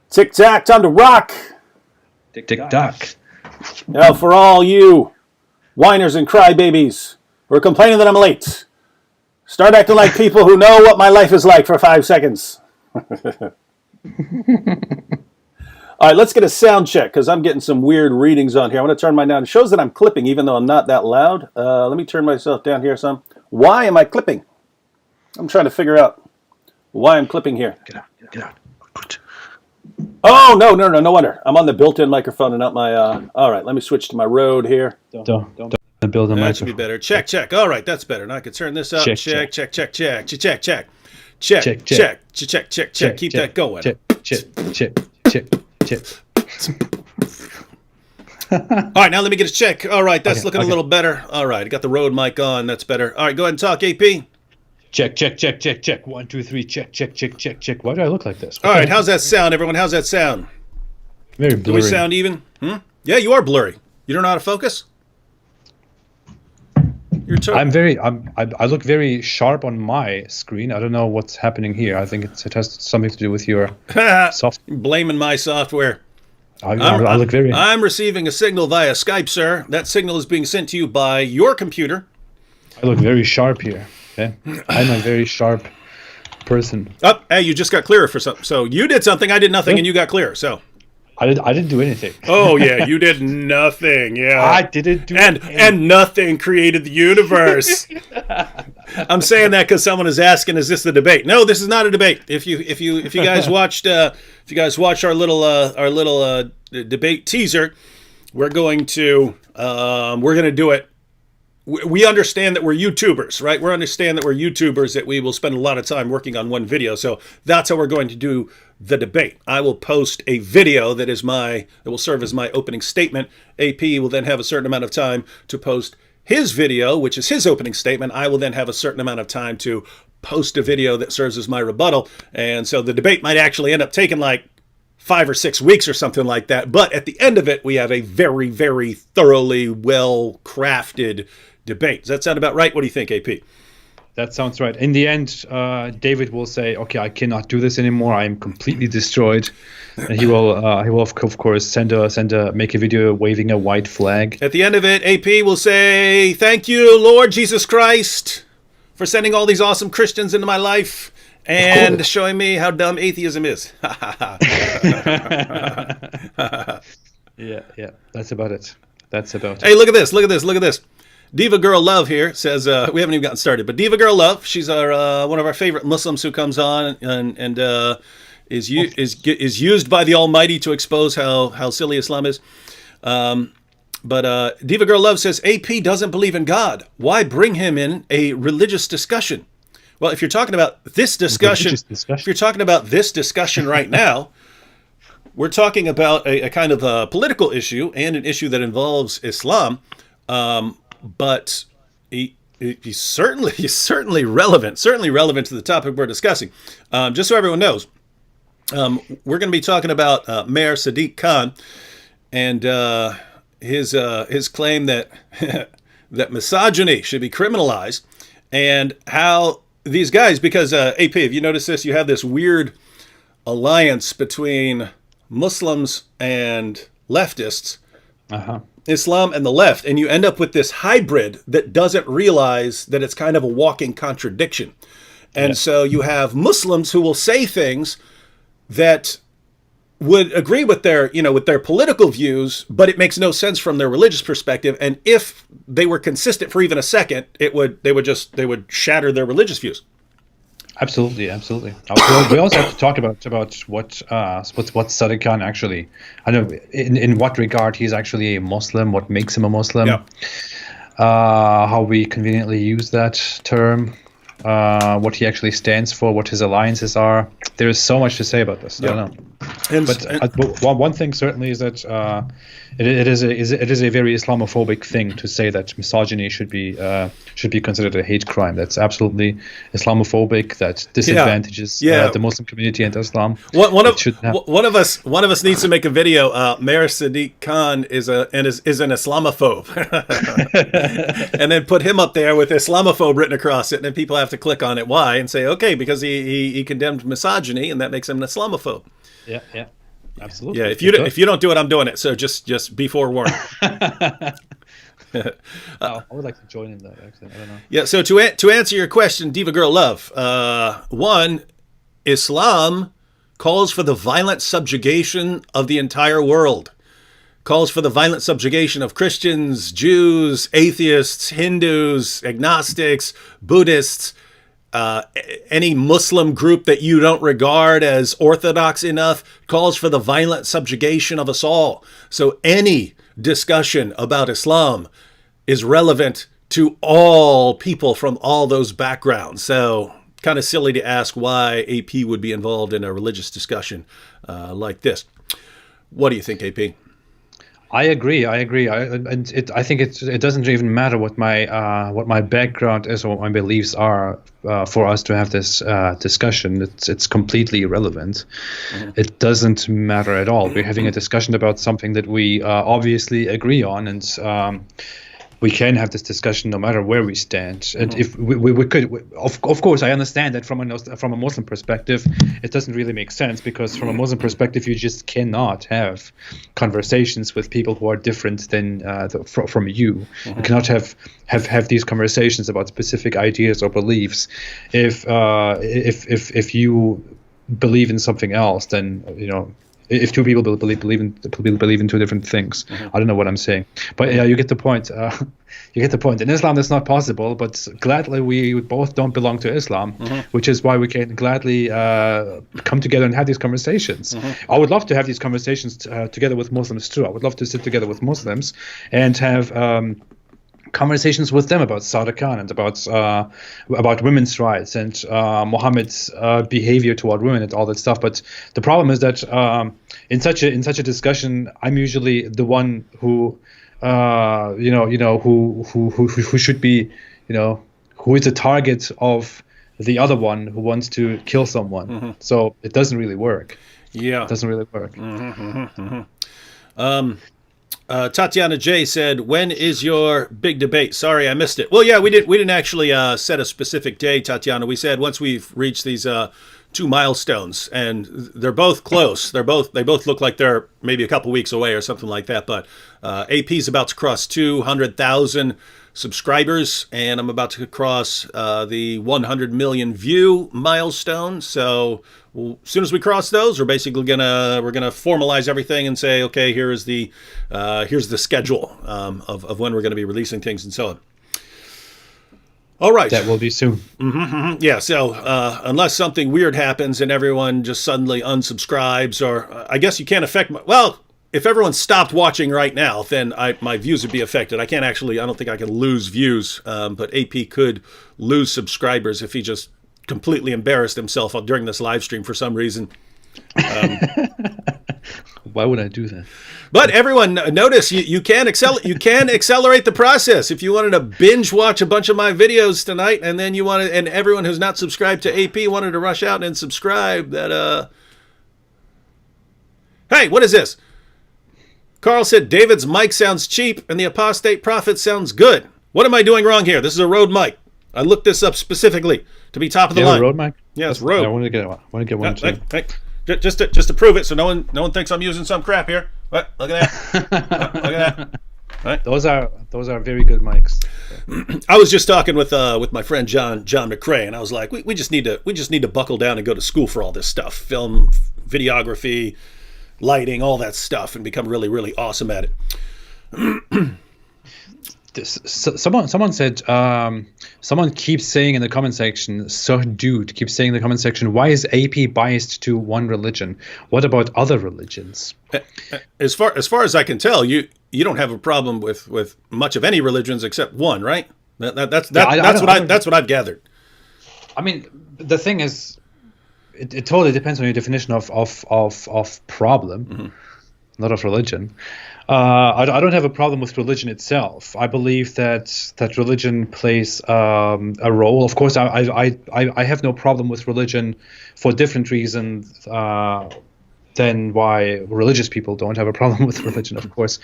Tic-tac, time to rock. Tick-tock. Now, for all you whiners and crybabies who are complaining that I'm late, start acting like people who know what my life is like for 5 seconds. All right, let's get a sound check because I'm getting some weird readings on here. I want to turn mine down. It shows that I'm clipping even though I'm not that loud. Let me turn myself down here some. Why am I clipping? I'm trying to figure out why I'm clipping here. Get out. Oh, no wonder. I'm on the built-in microphone and not my... All right, let me switch to my Rode here. Don't build a microphone. That should be better. Check. All right, that's better. Now I can turn this up. Check. Check. Keep that going. Check. All right, now let me get a check. All right, that's looking a little better. All right, I got the Rode mic on. That's better. All right, go ahead and talk, AP. Check. 1, 2, 3. Check. Why do I look like this? All right, how's that sound, everyone? How's that sound? Very blurry. Do we sound even? Yeah, you are blurry. You don't know how to focus? I look very sharp on my screen. I don't know what's happening here. I think it has something to do with your software. Blaming my software. I look very... I'm receiving a signal via Skype, sir. That signal is being sent to you by your computer. I look very sharp here. Okay? I'm a very sharp person. Oh, hey, you just got clearer for something. So you did something, I did nothing, and you got clearer. So I didn't do anything. Oh yeah, you did nothing. Yeah, I didn't do anything. And nothing created the universe. I'm saying that because someone is asking, "Is this the debate?" No, this is not a debate. If you guys watched our little debate teaser, we're going to do it. We understand that we're YouTubers, right? We understand that we're YouTubers, that we will spend a lot of time working on one video. So that's how we're going to do the debate. I will post a video that will serve as my opening statement. AP will then have a certain amount of time to post his video, which is his opening statement. I will then have a certain amount of time to post a video that serves as my rebuttal. And so the debate might actually end up taking like 5 or 6 weeks or something like that. But at the end of it, we have a very, very thoroughly well-crafted debate. Does that sound about right? What do you think, AP? That sounds right. In the end, David will say, "Okay, I cannot do this anymore. I am completely destroyed." And he will of course make a video waving a white flag. At the end of it, AP will say, "Thank you, Lord Jesus Christ, for sending all these awesome Christians into my life and showing me how dumb atheism is." Yeah. That's about it. Hey, look at this. Diva Girl Love here says, we haven't even gotten started, but Diva Girl Love, she's one of our favorite Muslims who comes on and is used by the Almighty to expose how silly Islam is. But Diva Girl Love says, AP doesn't believe in God. Why bring him in a religious discussion? Well, if you're talking about this discussion, right now, we're talking about a kind of a political issue and an issue that involves Islam. But he's certainly relevant to the topic we're discussing. Just so everyone knows, we're going to be talking about Mayor Sadiq Khan and his claim that that misogyny should be criminalized, and how these guys, because AP, if you notice this, you have this weird alliance between Muslims and leftists. Islam and the left, and you end up with this hybrid that doesn't realize that it's kind of a walking contradiction. And so you have Muslims who will say things that would agree with their political views, but it makes no sense from their religious perspective. And if they were consistent for even a second, they would shatter their religious views. Absolutely. We also have to talk about what Sadiq Khan actually, I don't know in what regard he's actually a Muslim, what makes him a Muslim, how we conveniently use that term, what he actually stands for, what his alliances are. There is so much to say about this. I don't know. But one thing certainly is that it is a very Islamophobic thing to say that misogyny should be considered a hate crime. That's absolutely Islamophobic. That disadvantages the Muslim community and Islam. One of us needs to make a video. Mayor Sadiq Khan is an Islamophobe, and then put him up there with Islamophobe written across it, and then people have to click on it. Why? And say, okay, because he condemned misogyny, and that makes him an Islamophobe. Yeah. Absolutely. Yeah, if you don't do it, I'm doing it. So just be forewarned. I would like to join in that. Actually, I don't know. Yeah. So to answer your question, Diva Girl Love, one, Islam calls for the violent subjugation of the entire world. Calls for the violent subjugation of Christians, Jews, atheists, Hindus, agnostics, Buddhists, any Muslim group that you don't regard as orthodox enough, calls for the violent subjugation of us all. So any discussion about Islam is relevant to all people from all those backgrounds. So kind of silly to ask why AP would be involved in a religious discussion like this. What do you think, AP? I agree. I think it doesn't even matter what my background is or what my beliefs are for us to have this discussion. It's completely irrelevant. Mm-hmm. It doesn't matter at all. We're having a discussion about something that we obviously agree on, and we can have this discussion no matter where we stand. And if we could, of course, I understand that from a Muslim perspective, it doesn't really make sense, because from a Muslim perspective, you just cannot have conversations with people who are different than from you. You cannot have these conversations about specific ideas or beliefs if you believe in something else. Then if two people believe in two different things. I don't know what I'm saying, but yeah, you get the point. You get the point. In Islam, that's not possible, but gladly we both don't belong to Islam, which is why we can gladly come together and have these conversations. I would love to have these conversations together with Muslims too. I would love to sit together with Muslims and have conversations with them about Sadaqah and about women's rights and Muhammad's behavior toward women and all that stuff. But the problem is that in such a discussion, I'm usually the one who who should be who is the target of the other one who wants to kill someone. So it doesn't really work. Yeah, it doesn't really work. Tatiana J said, "When is your big debate?" Sorry, I missed it. Well, yeah, we didn't actually set a specific day, Tatiana. We said once we've reached these 2 milestones, and they're both close. They both look like they're maybe a couple weeks away or something like that. But AP's about to cross 200,000 subscribers, and I'm about to cross the 100 million view milestone. So as soon as we cross those, we're basically gonna formalize everything and say, okay, here's the schedule of when we're going to be releasing things and so on. All right. That will be soon. Yeah. So unless something weird happens and everyone just suddenly unsubscribes, or I guess you can't affect if everyone stopped watching right now, then my views would be affected. I don't think I can lose views, but AP could lose subscribers if he just completely embarrassed himself during this live stream for some reason. Why would I do that? But everyone, notice you can accelerate the process. If you wanted to binge watch a bunch of my videos tonight, and then and everyone who's not subscribed to AP wanted to rush out and subscribe, hey, what is this? Carl said David's mic sounds cheap and the Apostate Prophet sounds good. What am I doing wrong here? This is a Rode mic. I looked this up specifically to be top of the line. Rode mic? Yeah, it's Rode. I want to get one too. Hey, just to prove it, so no one thinks I'm using some crap here. What? Look at that. Look at that. Right. Those are very good mics. I was just talking with my friend John McCrae, and I was like, we just need to buckle down and go to school for all this stuff, film, videography, lighting, all that stuff, and become really, really awesome at it. Someone said, someone keeps saying in the comment section, keeps saying in the comment section, why is AP biased to one religion? What about other religions? As far as I can tell, you don't have a problem with much of any religions except one, right? That's what I've gathered. I mean, the thing is, it totally depends on your definition of problem, not of religion. I don't have a problem with religion itself. I believe that religion plays a role. Of course, I have no problem with religion for different reasons than why religious people don't have a problem with religion, of course.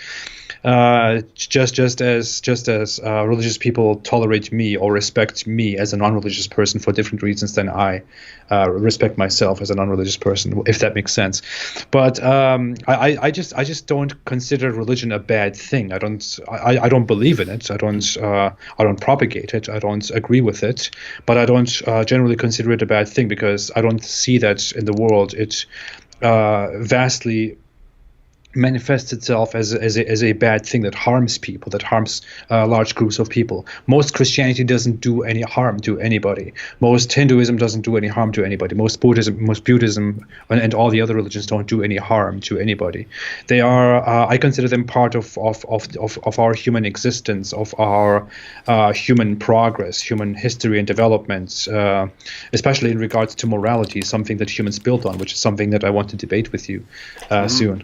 Just as religious people tolerate me or respect me as a non-religious person for different reasons than I respect myself as a non-religious person, if that makes sense. But I just don't consider religion a bad thing. I don't believe in it. I don't propagate it. I don't agree with it. But I don't generally consider it a bad thing, because I don't see that in the world it vastly manifests itself as a bad thing that harms people, that harms large groups of people. Most Christianity doesn't do any harm to anybody. Most Hinduism doesn't do any harm to anybody. Most Buddhism, and all the other religions don't do any harm to anybody. They are, I consider them part of our human existence, of our human progress, human history and development, especially in regards to morality, something that humans built on, which is something that I want to debate with you soon.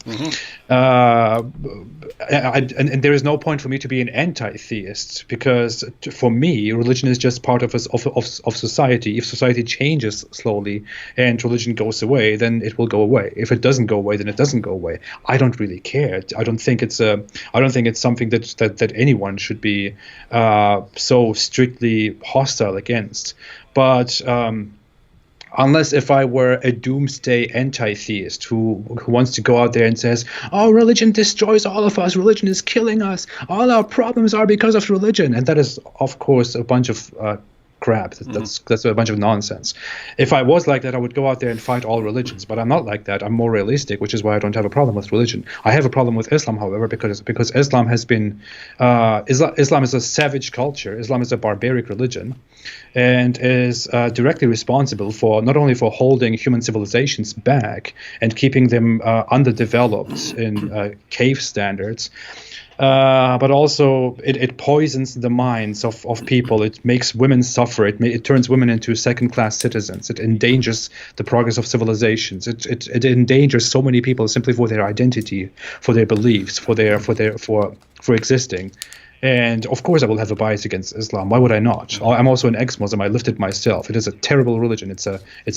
And there is no point for me to be an anti-theist, because for me, religion is just part of society. If society changes slowly and religion goes away, then it will go away. If it doesn't go away, then it doesn't go away. I don't really care. I don't think it's something that anyone should be so strictly hostile against. But unless if I were a doomsday anti-theist who wants to go out there and says, oh, religion destroys all of us, religion is killing us, all our problems are because of religion. And that is, of course, a bunch of crap. That's a bunch of nonsense. If I was like that, I would go out there and fight all religions. But I'm not like that. I'm more realistic, which is why I don't have a problem with religion. I have a problem with Islam, however, because Islam has been Islam is a savage culture. Islam is a barbaric religion, and is directly responsible for not only for holding human civilizations back and keeping them underdeveloped in cave standards, but also it poisons the minds of people. It makes women suffer. It turns women into second-class citizens. It endangers the progress of civilizations. It endangers so many people simply for their identity, for their beliefs, for existing. And of course, I will have a bias against Islam. Why would I not? I'm also an ex-Muslim. I lived it myself. It is a terrible religion. It's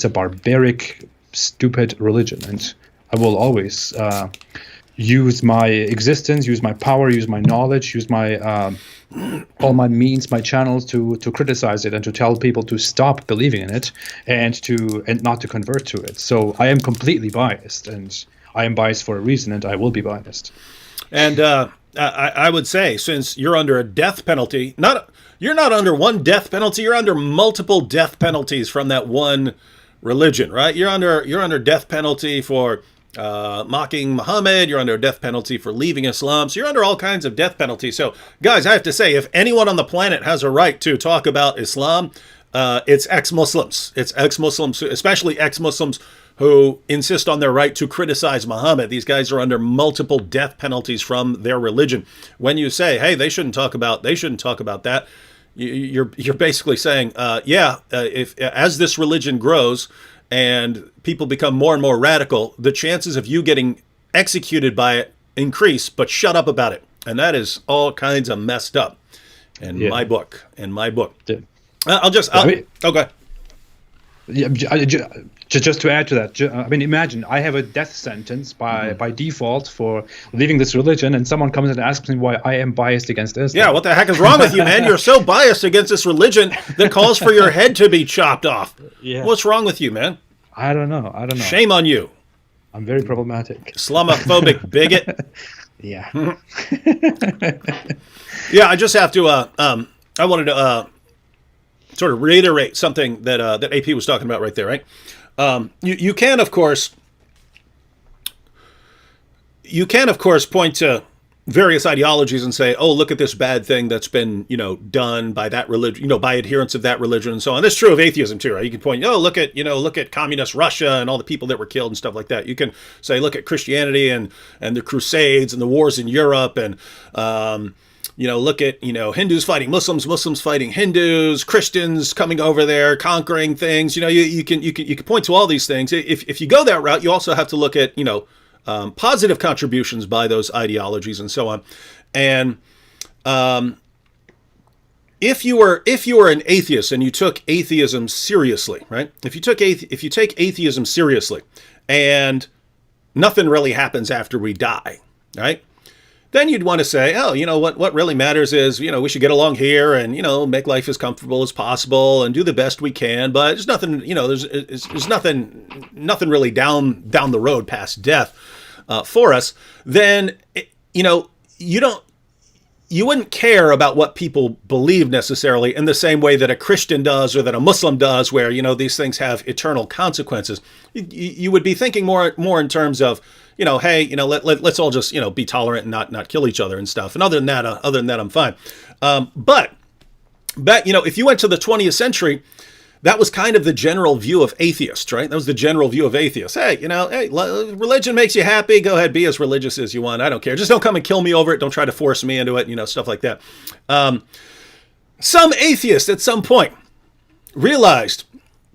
a barbaric, stupid religion, and I will always use my existence, use my power, use my knowledge, use my all my means, my channels to criticize it and to tell people to stop believing in it and not to convert to it. So I am completely biased, and I am biased for a reason, and I will be biased. And I would say, since you're under a death penalty, you're not under one death penalty, you're under multiple death penalties from that one religion, right? You're under death penalty for mocking Muhammad. You're under a death penalty for leaving Islam. So you're under all kinds of death penalties. So, guys, I have to say, if anyone on the planet has a right to talk about Islam, it's ex-Muslims. It's ex-Muslims, especially ex-Muslims who insist on their right to criticize Muhammad. These guys are under multiple death penalties from their religion. When you say, hey, they shouldn't talk about that, you're basically saying, if as this religion grows and people become more and more radical, the chances of you getting executed by it increase, but shut up about it. And that is all kinds of messed up in my book. Yeah. Okay. Yeah, just to add to that, I mean, imagine I have a death sentence by default for leaving this religion, and someone comes and asks me why I am biased against Islam. Yeah, what the heck is wrong with you, man? You're so biased against this religion that calls for your head to be chopped off. Yeah. What's wrong with you, man? I don't know. Shame on you. I'm very problematic. Islamophobic bigot. Yeah. Yeah, I just have to, I wanted to sort of reiterate something that AP was talking about right there, right? You can, of course, point to various ideologies and say, oh, look at this bad thing that's been, done by that religion, by adherents of that religion and so on. That's true of atheism too, right? You can point, look at communist Russia and all the people that were killed and stuff like that. You can say, look at Christianity and the Crusades and the wars in Europe and, look at, Hindus fighting Muslims, Muslims fighting Hindus, Christians coming over there, conquering things. You can point to all these things. If you go that route, you also have to look at, positive contributions by those ideologies and so on. And if you were an atheist and you took atheism seriously, right? If you take atheism seriously and nothing really happens after we die, right? Then you'd want to say, oh, you know, what really matters is, you know, we should get along here and, you know, make life as comfortable as possible and do the best we can. But there's nothing, you know, there's nothing really down the road past death for us. Then, you know, you wouldn't care about what people believe necessarily in the same way that a Christian does or that a Muslim does, where, you know, these things have eternal consequences. You would be thinking more in terms of, you know, hey, you know, let's all just, you know, be tolerant and not kill each other and stuff. And other than that, I'm fine. But you know, if you went to the 20th century, that was kind of the general view of atheists, right? That was the general view of atheists. Hey, you know, hey, religion makes you happy. Go ahead, be as religious as you want. I don't care. Just don't come and kill me over it. Don't try to force me into it. You know, stuff like that. Some atheists at some point realized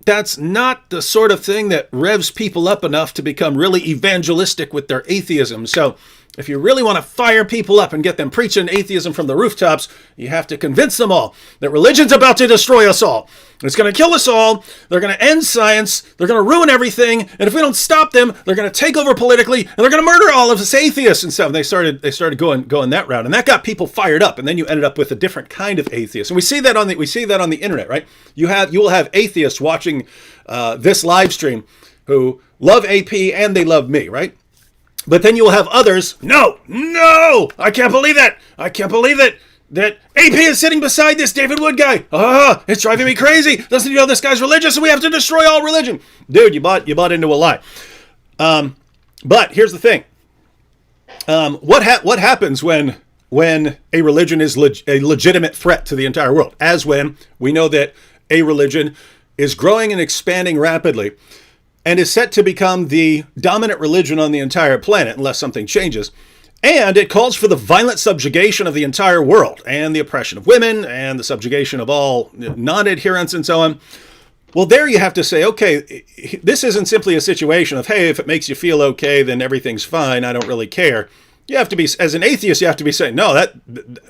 that's not the sort of thing that revs people up enough to become really evangelistic with their atheism. So if you really want to fire people up and get them preaching atheism from the rooftops, you have to convince them all that religion's about to destroy us all. It's going to kill us all. They're going to end science. They're going to ruin everything. And if we don't stop them, they're going to take over politically, and they're going to murder all of us atheists and stuff. And they started going that route, and that got people fired up. And then you ended up with a different kind of atheist. And we see that on the internet, right? You will have atheists watching this live stream who love AP and they love me, right? But then you will have others, no, I can't believe that. I can't believe it. That AP is sitting beside this David Wood guy. It's driving me crazy. Doesn't he know this guy's religious and we have to destroy all religion? Dude, you bought into a lie. But here's the thing. What happens when a religion is a legitimate threat to the entire world? As when we know that a religion is growing and expanding rapidly and is set to become the dominant religion on the entire planet unless something changes. And it calls for the violent subjugation of the entire world and the oppression of women and the subjugation of all non-adherents and so on. Well, there you have to say, okay, this isn't simply a situation of, hey, if it makes you feel okay, then everything's fine. I don't really care. You have to be, as an atheist, you have to be saying, no,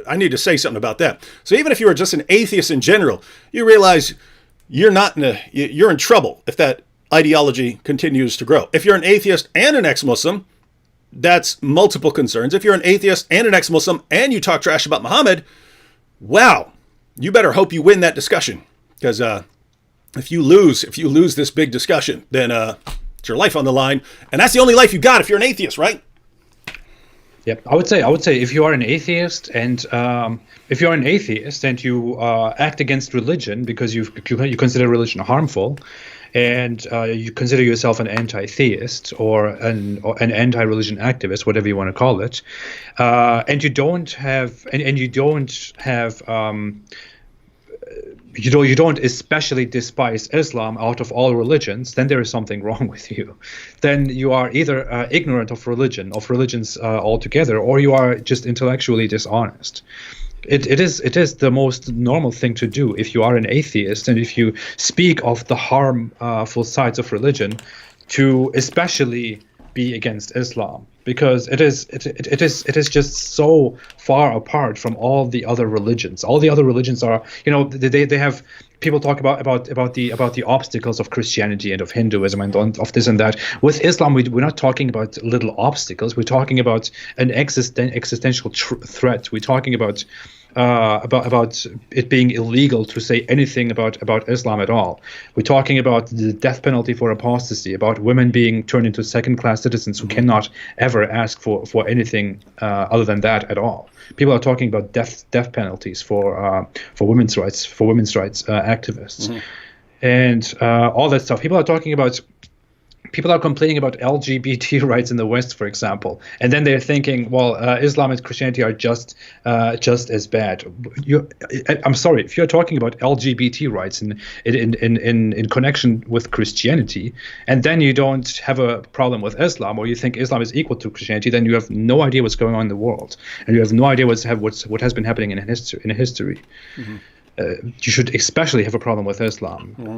I need to say something about that. So even if you were just an atheist in general, you realize you're in trouble if that ideology continues to grow. If you're an atheist and an ex-Muslim, that's multiple concerns. If you're an atheist and an ex-Muslim and you talk trash about Muhammad, wow, you better hope you win that discussion. Because if you lose this big discussion, then it's your life on the line. And that's the only life you got if you're an atheist, right? Yep, I would say if you are an atheist and you act against religion because you consider religion harmful, and you consider yourself an anti-theist or an anti-religion activist, whatever you want to call it, and you don't especially despise Islam out of all religions, then there is something wrong with you. Then you are either ignorant of religions altogether, or you are just intellectually dishonest. It is the most normal thing to do if you are an atheist and if you speak of the harmful sides of religion, to especially be against Islam, because it is just so far apart from all the other religions. All the other religions are, you know, they have, people talk about the obstacles of Christianity and of Hinduism and of this and that. With Islam, we're not talking about little obstacles. We're talking about an existential threat. We're talking about it being illegal to say anything about Islam at all. We're talking about the death penalty for apostasy, about women being turned into second-class citizens who cannot ever ask for anything other than that at all. People are talking about death penalties for women's rights activists, and all that stuff. People are complaining about LGBT rights in the West, for example, and then they're thinking, well, Islam and Christianity are just as bad. I'm sorry, if you're talking about LGBT rights in connection with Christianity, and then you don't have a problem with Islam, or you think Islam is equal to Christianity, then you have no idea what's going on in the world, and you have no idea what has been happening in history. Mm-hmm. You should especially have a problem with Islam, and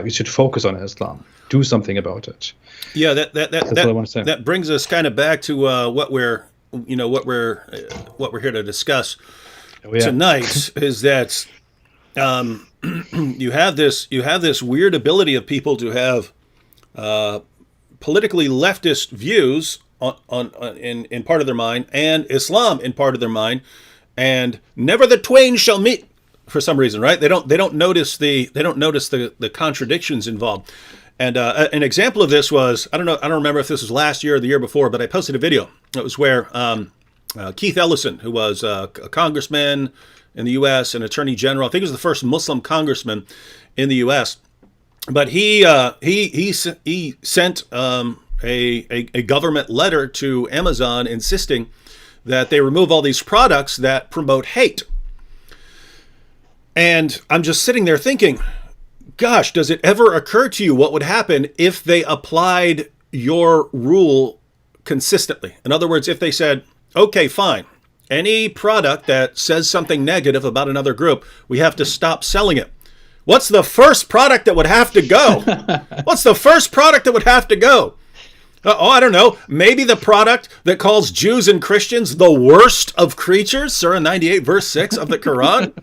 you should focus on Islam. Do something about it. Yeah, that's what I want to say. That brings us kind of back to what we're here to discuss tonight. Is that you have this weird ability of people to have politically leftist views in part of their mind, and Islam in part of their mind, and never the twain shall meet for some reason, right? They don't notice the contradictions involved. And an example of this was, I don't remember if this was last year or the year before, but I posted a video. It was where Keith Ellison, who was a congressman in the U.S., an attorney general, I think he was the first Muslim congressman in the U.S., but he sent a government letter to Amazon insisting that they remove all these products that promote hate. And I'm just sitting there thinking, gosh, does it ever occur to you what would happen if they applied your rule consistently? In other words, if they said, okay, fine, any product that says something negative about another group, we have to stop selling it. What's the first product that would have to go? What's the first product that would have to go? I don't know. Maybe the product that calls Jews and Christians the worst of creatures, Surah 98, verse 6 of the Quran.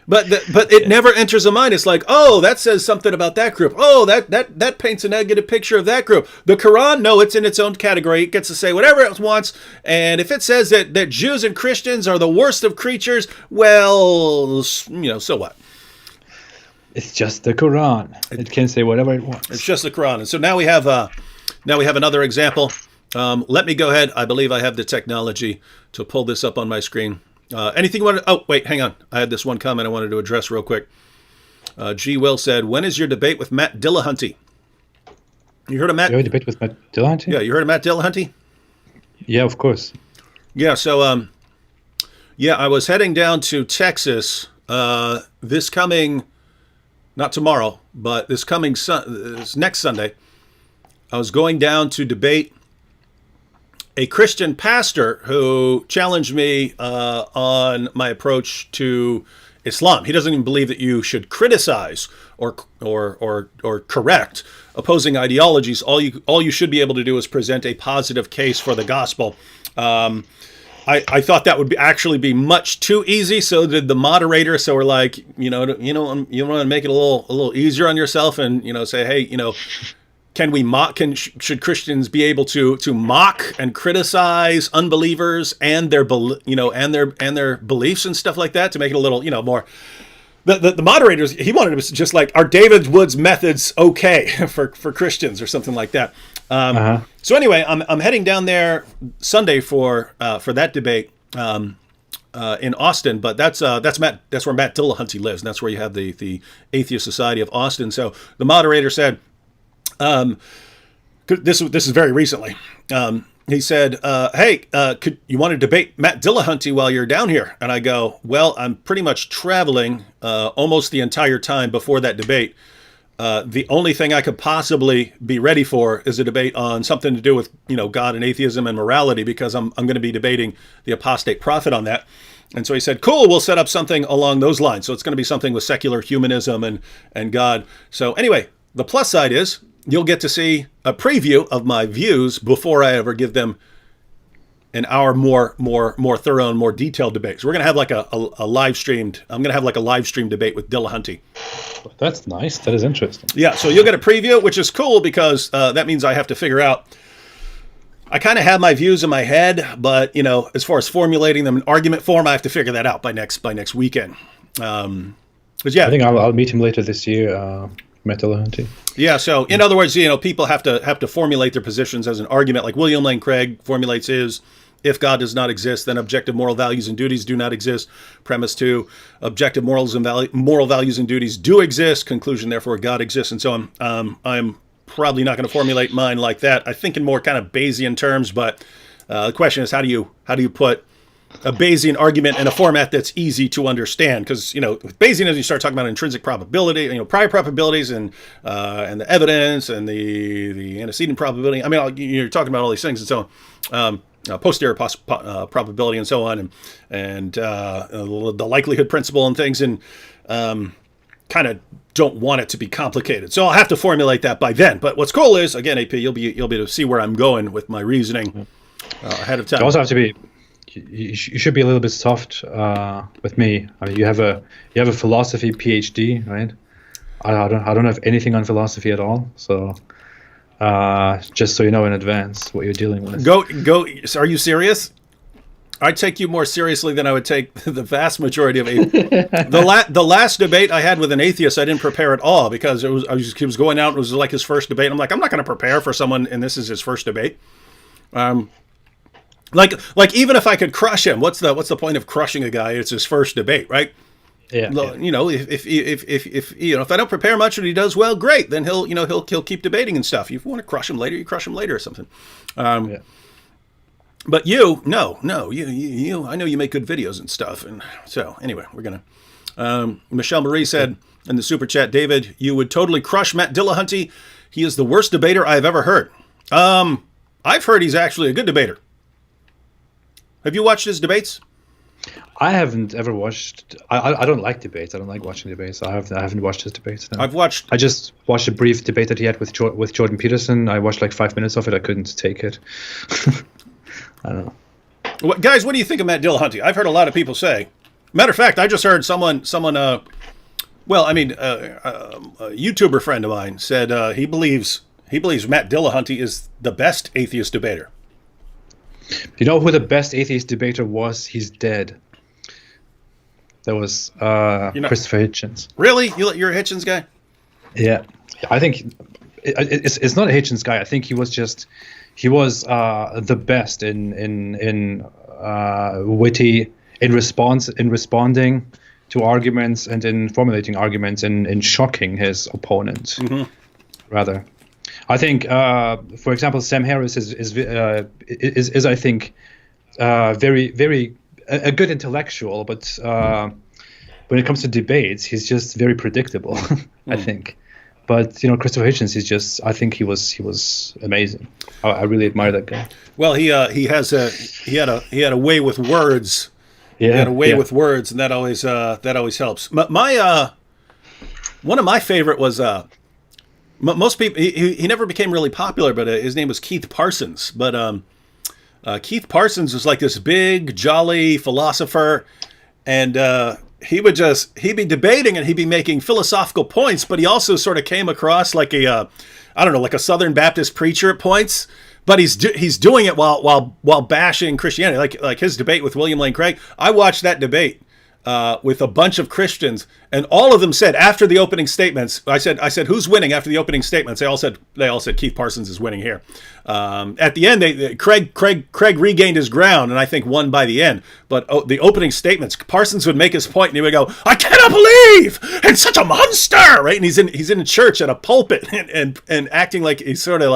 But it never enters a mind. It's like, oh, that says something about that group. Oh, that paints a negative picture of that group. The Quran, no, it's in its own category. It gets to say whatever it wants. And if it says that Jews and Christians are the worst of creatures, well, so what? It's just the Quran. It can say whatever it wants. It's just the Quran. And so now we have another example. Let me go ahead. I believe I have the technology to pull this up on my screen. Anything you want to... Oh, wait, hang on. I had this one comment I wanted to address real quick. G. Will said, when is your debate with Matt Dillahunty? You heard of Matt? You heard a debate with Matt Dillahunty? Yeah, you heard of Matt Dillahunty? Yeah, of course. Yeah, so, I was heading down to Texas this coming... Not tomorrow, but this next Sunday. I was going down to debate a Christian pastor who challenged me on my approach to Islam. He doesn't even believe that you should criticize or correct opposing ideologies. All you should be able to do is present a positive case for the gospel. I thought that would actually be much too easy. So did the moderator. So we're like, you want to make it a little easier on yourself and say, hey, can we mock? Should Christians be able to mock and criticize unbelievers and their beliefs and stuff like that to make it a little more? The moderators, he wanted to just like, are David Wood's methods okay for Christians or something like that? So anyway, I'm heading down there Sunday for that debate in Austin, but that's where Matt Dillahunty lives, and that's where you have the Atheist Society of Austin. So the moderator said, this is very recently. He said, hey, could you want to debate Matt Dillahunty while you're down here? And I go, well, I'm pretty much traveling almost the entire time before that debate. The only thing I could possibly be ready for is a debate on something to do with, God and atheism and morality, because I'm going to be debating the Apostate Prophet on that. And so he said, cool, we'll set up something along those lines. So it's going to be something with secular humanism and God. So anyway, the plus side is you'll get to see a preview of my views before I ever give them an hour more thorough and more detailed debate. So we're going to have like a live streamed. I'm going to have like a live stream debate with Dillahunty. That's nice. That is interesting. Yeah. So you'll get a preview, which is cool because that means I have to figure out. I kind of have my views in my head, but as far as formulating them in argument form, I have to figure that out by next weekend. But yeah, I think I'll meet him later this year. Matt Dillahunty. Yeah. So in other words, people have to formulate their positions as an argument, like William Lane Craig formulates his. If God does not exist, then objective moral values and duties do not exist. Premise 2, objective moral values and duties do exist. Conclusion, therefore, God exists. And so I'm probably not going to formulate mine like that. I think in more kind of Bayesian terms, but the question is, how do you put a Bayesian argument in a format that's easy to understand? Because with Bayesianism, you start talking about intrinsic probability, prior probabilities, and the evidence, and the antecedent probability. I mean, you're talking about all these things, and so posterior probability, and so on, and the likelihood principle and things, and kind of don't want it to be complicated. So I'll have to formulate that by then. But what's cool is, again, AP, you'll be able to see where I'm going with my reasoning ahead of time. You also have to be. You should be a little bit soft with me. I mean, you have a philosophy PhD, right? I don't have anything on philosophy at all. So Just so you know in advance what you're dealing with. Go. Are you serious? I take you more seriously than I would take the vast majority of the last debate I had with an atheist. I didn't prepare at all because he was going out. It was like his first debate. I'm like, I'm not going to prepare for someone, and this is his first debate. Like even if I could crush him, what's the point of crushing a guy? It's his first debate, right? Yeah. You know, if if I don't prepare much and he does well, great. Then he'll keep debating and stuff. If you want to crush him later, you crush him later or something. Yeah. But you, no, you. I know you make good videos and stuff. And so anyway, we're gonna. Michelle Marie said in the super chat, David, you would totally crush Matt Dillahunty. He is the worst debater I've ever heard. I've heard he's actually a good debater. Have you watched his debates? I haven't ever watched. I don't like debates. I don't like watching debates. I haven't watched his debates. No. I just watched a brief debate that he had with Jordan Peterson. I watched like 5 minutes of it. I couldn't take it. I don't know. Guys, what do you think of Matt Dillahunty? I've heard a lot of people say. Matter of fact, I just heard someone. A YouTuber friend of mine said he believes Matt Dillahunty is the best atheist debater. You know who the best atheist debater was? He's dead. That was Christopher Hitchens. Really? You're a Hitchens guy? Yeah, I think it's not a Hitchens guy. I think he was the best in witty, in responding to arguments and in formulating arguments and in shocking his opponent. Mm-hmm. Rather, I think, for example, Sam Harris is I think very very a good intellectual, but when it comes to debates, he's just very predictable. I think. But Christopher Hitchens, I think he was amazing. I really admire that guy. Well, he had a way with words. Yeah, he had a way with words, and that always helps. My one of my favorite was most people. He never became really popular, but his name was Keith Parsons. But Keith Parsons was like this big, jolly philosopher, and he'd be debating and he'd be making philosophical points, but he also sort of came across like like a Southern Baptist preacher at points. But he's doing it while bashing Christianity, like his debate with William Lane Craig. I watched that debate with a bunch of Christians, and all of them said after the opening statements, I said who's winning after the opening statements? They all said Keith Parsons is winning here. At the end, Craig regained his ground, and I think won by the end. But the opening statements, Parsons would make his point, and he would go, "I cannot believe and such a monster!" Right? And he's in church at a pulpit and acting like he's sort of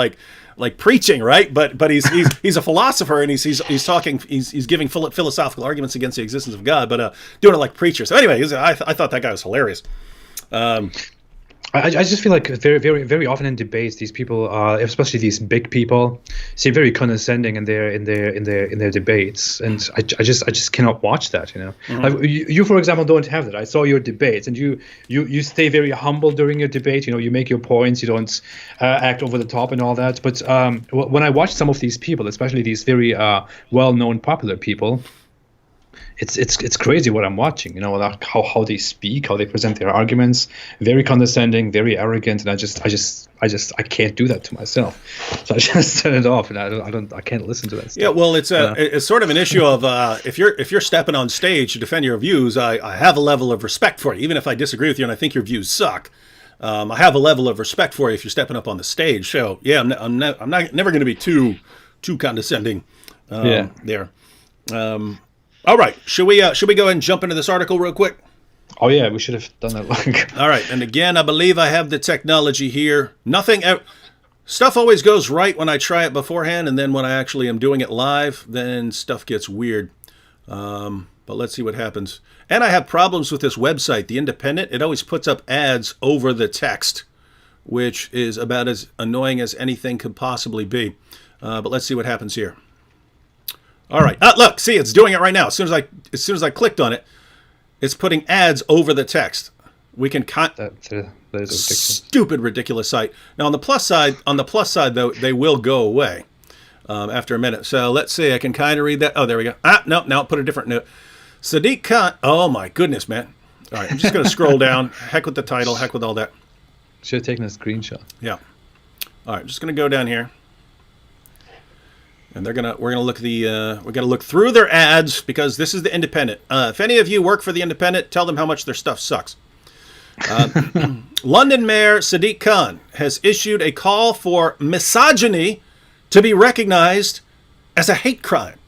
like preaching, right? But he's a philosopher, and he's talking, he's giving philosophical arguments against the existence of God, but doing it like preacher. So anyway, I thought that guy was hilarious. I just feel like very, very, very often in debates, these people, especially these big people, seem very condescending in their debates, and I just cannot watch that. Mm-hmm. Like, you for example don't have that. I saw your debates, and you stay very humble during your debate. You make your points. You don't act over the top and all that. But when I watch some of these people, especially these very well-known popular people, it's crazy what I'm watching, like how they speak, how they present their arguments, very condescending, very arrogant, and I can't do that to myself. So I just turn it off, and I can't listen to that stuff. Yeah, well, it's sort of an issue of if you're stepping on stage to defend your views, I have a level of respect for you, even if I disagree with you and I think your views suck. I have a level of respect for you if you're stepping up on the stage. So yeah, I'm never going to be too condescending there. All right, should we go ahead and jump into this article real quick? Oh yeah, we should have done that. All right, and again, I believe I have the technology here. Stuff always goes right when I try it beforehand, and then when I actually am doing it live, then stuff gets weird. But let's see what happens. And I have problems with this website, The Independent. It always puts up ads over the text, which is about as annoying as anything could possibly be. But let's see what happens here. All right. Look, see, it's doing it right now. As soon as I clicked on it, it's putting ads over the text. We can that is stupid, ridiculous site. Now on the plus side, though, they will go away after a minute. So let's see. I can kind of read that. Oh, there we go. No, now put a different note. Sadiq Khan. Oh my goodness, man. All right, I'm just going to scroll down. Heck with the title. Heck with all that. Should have taken a screenshot. Yeah. All right, just going to go down here. And we're gonna look look through their ads because this is the Independent. If any of you work for the Independent, tell them how much their stuff sucks. London Mayor Sadiq Khan has issued a call for misogyny to be recognized as a hate crime.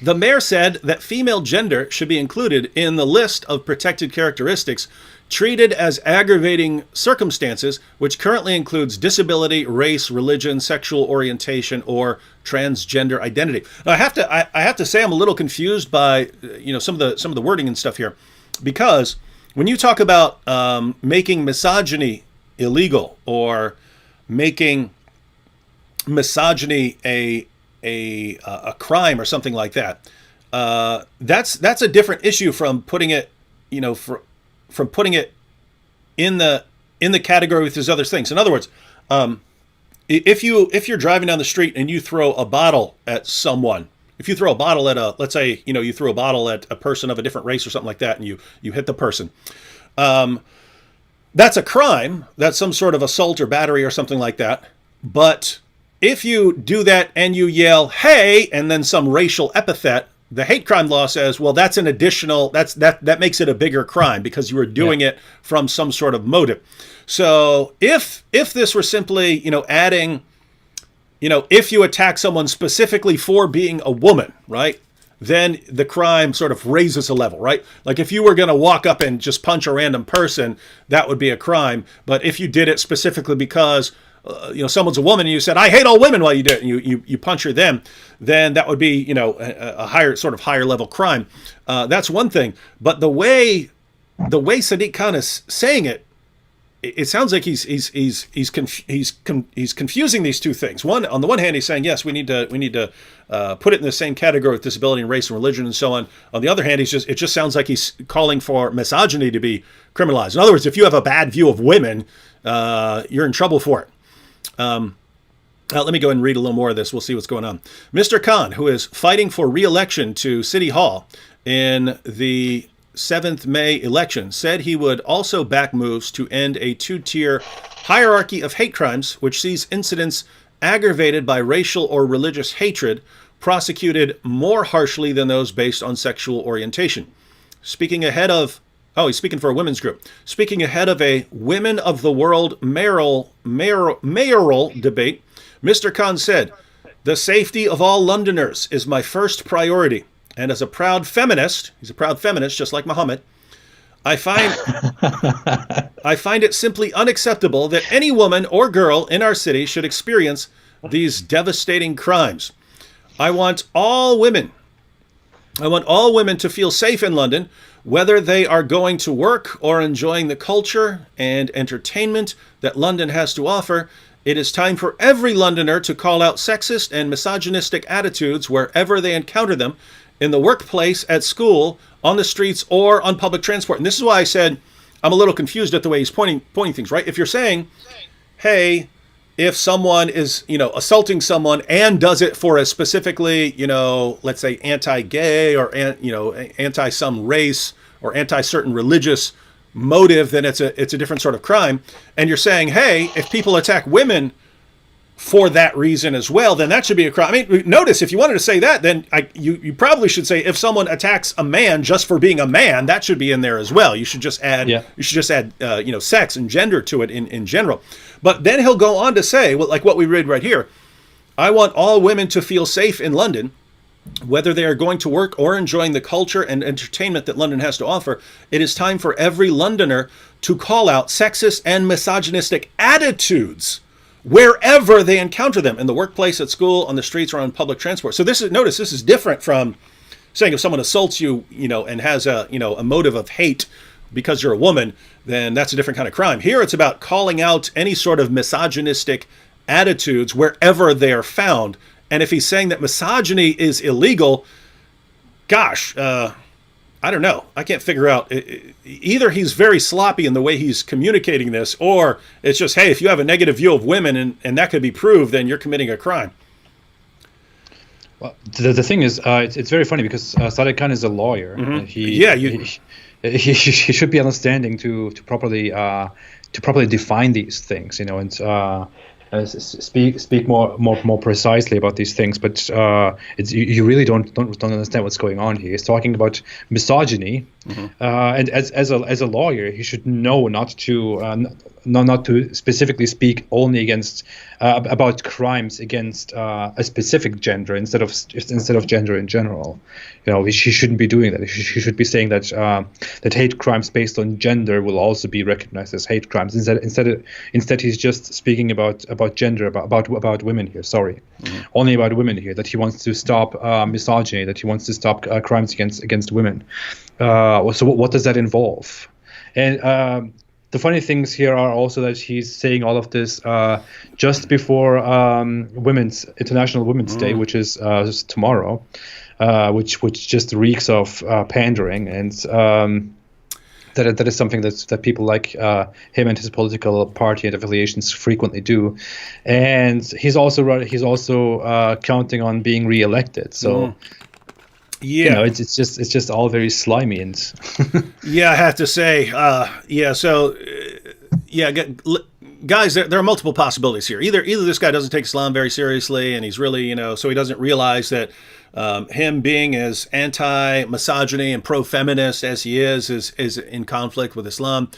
The mayor said that female gender should be included in the list of protected characteristics treated as aggravating circumstances, which currently includes disability, race, religion, sexual orientation, or transgender identity. Now, I have to say I'm a little confused by some of the wording and stuff here, because when you talk about making misogyny illegal or making misogyny a crime or something like that, that's a different issue from putting it from putting it in the category with these other things. In other words, if you're driving down the street and you throw a bottle at someone, if you throw a bottle at let's say you throw a bottle at a person of a different race or something like that, and you hit the person, that's a crime. That's some sort of assault or battery or something like that. But if you do that and you yell "hey" and then some racial epithet, the hate crime law says, well, that's an additional, that makes it a bigger crime because you were doing it from some sort of motive. So if this were simply, adding, if you attack someone specifically for being a woman, right, then the crime sort of raises a level, right? Like if you were going to walk up and just punch a random person, that would be a crime. But if you did it specifically because someone's a woman and you said, "I hate all women," while you do it, and you punch her, then that would be, a higher level crime. That's one thing. But the way Sadiq Khan is saying it, it sounds like he's confusing these two things. On the one hand, he's saying, yes, we need to put it in the same category with disability and race and religion and so on. On the other hand, it just sounds like he's calling for misogyny to be criminalized. In other words, if you have a bad view of women, you're in trouble for it. Let me go ahead and read a little more of this. We'll see what's going on. Mr. Khan, who is fighting for re-election to City Hall in the 7th May election, said he would also back moves to end a two-tier hierarchy of hate crimes, which sees incidents aggravated by racial or religious hatred prosecuted more harshly than those based on sexual orientation. Speaking for a women's group. Speaking ahead of a Women of the World mayoral debate, Mr. Khan said, "The safety of all Londoners is my first priority. And as a proud feminist," he's a proud feminist just like Muhammad, I find it simply unacceptable that any woman or girl in our city should experience these devastating crimes. I want all women to feel safe in London, whether they are going to work or enjoying the culture and entertainment that London has to offer. It is time for every Londoner to call out sexist and misogynistic attitudes wherever they encounter them, in the workplace, at school, on the streets, or on public transport. And this is why I said I'm a little confused at the way he's pointing things, right? If you're saying, hey, if someone is, assaulting someone and does it for a specifically, let's say anti-gay or, anti some race or anti-certain religious motive, then it's a different sort of crime. And you're saying, hey, if people attack women for that reason as well, then that should be a crime. I mean, notice if you wanted to say that, then you probably should say if someone attacks a man just for being a man, that should be in there as well. You should just add, sex and gender to it in general. But then he'll go on to say, well, like what we read right here, I want all women to feel safe in London, whether they are going to work or enjoying the culture and entertainment that London has to offer. It is time for every Londoner to call out sexist and misogynistic attitudes wherever they encounter them, in the workplace, at school, on the streets, or on public transport. So this is different from saying if someone assaults you, and has a motive of hate because you're a woman, then that's a different kind of crime. Here it's about calling out any sort of misogynistic attitudes wherever they are found. And if he's saying that misogyny is illegal, gosh, I don't know. I can't figure out. Either he's very sloppy in the way he's communicating this, or it's just, hey, if you have a negative view of women and that could be proved, then you're committing a crime. Well, the thing is, it's very funny because Sadiq Khan is a lawyer. Mm-hmm. He should be understanding to properly to properly define these things, and speak more precisely about these things. But you really don't understand what's going on here. He's talking about misogyny, and as a lawyer, he should know not to specifically speak only against about crimes against a specific gender instead of gender in general. He shouldn't be doing that. He should be saying that hate crimes based on gender will also be recognized as hate crimes. Instead, he's just speaking about gender, about women here. Only about women here. That he wants to stop misogyny. That he wants to stop crimes against women. So what does that involve? And the funny things here are also that he's saying all of this just before International Women's Day, which is tomorrow, which just reeks of pandering, and that is something that people like him and his political party and affiliations frequently do. And he's also counting on being reelected. So. Yeah, it's just all very slimy and. Yeah, I have to say, So, guys, there are multiple possibilities here. Either this guy doesn't take Islam very seriously, and he's really, so he doesn't realize that him being as anti-misogyny and pro-feminist as he is in conflict with Islam.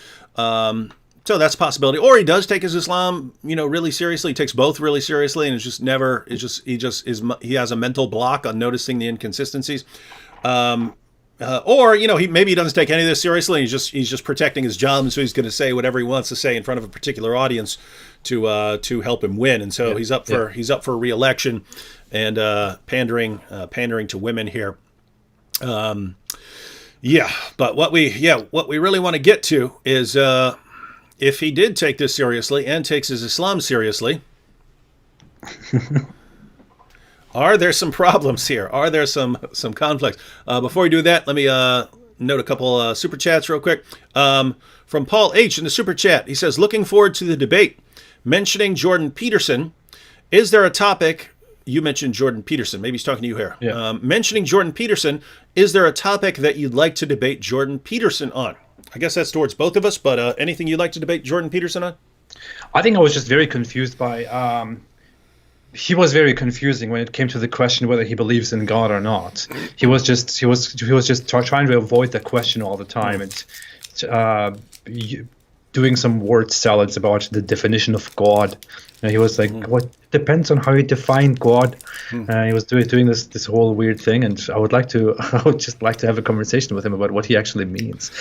So that's a possibility. Or he does take his Islam, really seriously. He takes both really seriously, and he has a mental block on noticing the inconsistencies. Or he doesn't take any of this seriously. And he's just protecting his job, and so he's going to say whatever he wants to say in front of a particular audience to help him win. And so he's up for re-election and pandering to women here. But what we really want to get to is. If he did take this seriously and takes his Islam seriously, are there some problems here? Are there some conflicts? Before we do that, let me note a couple super chats real quick. From Paul H. in the super chat, he says, looking forward to the debate. Mentioning Jordan Peterson, is there a topic... You mentioned Jordan Peterson. Maybe he's talking to you here. Yeah. Mentioning Jordan Peterson, is there a topic that you'd like to debate Jordan Peterson on? I guess that's towards both of us, but anything you'd like to debate Jordan Peterson on? I think I was just very confused by... he was very confusing when it came to the question whether he believes in God or not. He was just trying to avoid that question all the time and doing some word salads about the definition of God. And he was like, "What depends on how you define God?" He was doing this whole weird thing, and I would just like to have a conversation with him about what he actually means.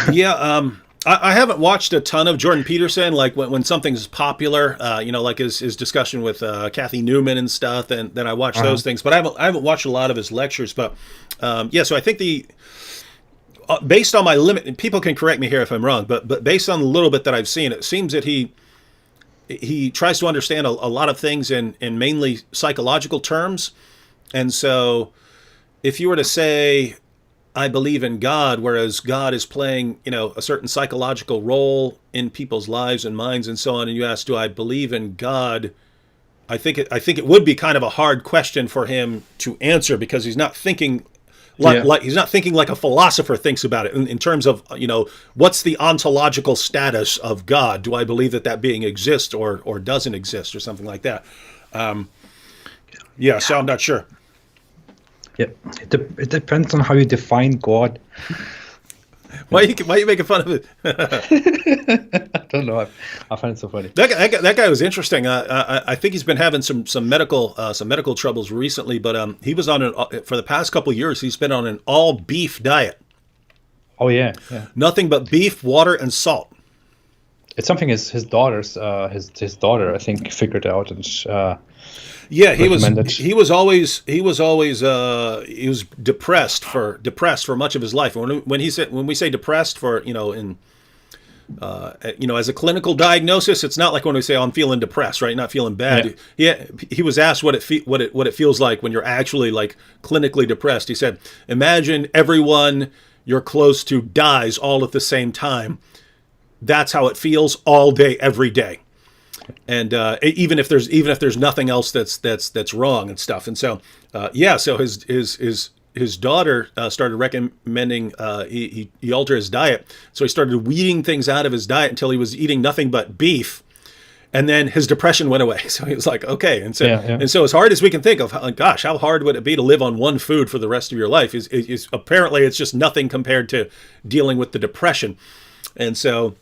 Yeah. I haven't watched a ton of Jordan Peterson, like when something's popular, like his discussion with Kathy Newman and stuff, and then I watch those things. But I haven't watched a lot of his lectures. But so I think based on my limit, people can correct me here if I'm wrong, but based on the little bit that I've seen, it seems that he tries to understand a lot of things in mainly psychological terms. And so if you were to say, I believe in God, whereas God is playing, a certain psychological role in people's lives and minds and so on, and you ask, do I believe in God? I think it would be kind of a hard question for him to answer, because he's not thinking he's not thinking like a philosopher thinks about it in terms of, what's the ontological status of God? Do I believe that being exists or doesn't exist or something like that? So I'm not sure. Yeah, it depends on how you define God. Why are you making fun of it? I don't know. I find it so funny. That guy was interesting. I think he's been having some medical troubles recently, but he was on for the past couple of years. He's been on an all beef diet. Oh yeah. Nothing but beef, water, and salt. It's something his daughter I think figured out and. He was always depressed for much of his life. When we say depressed for as a clinical diagnosis, it's not like when we say, I'm feeling depressed, right? Not feeling bad. Yeah. He was asked what it feels like when you're actually like clinically depressed. He said, imagine everyone you're close to dies all at the same time. That's how it feels all day, every day. And even if there's nothing else that's wrong and stuff, and so so his his daughter started recommending he alter his diet. So he started weeding things out of his diet until he was eating nothing but beef. And then his depression went away. So he was like, okay. And so, and so as hard as we can think of, gosh, how hard would it be to live on one food for the rest of your life? Is apparently it's just nothing compared to dealing with the depression. And so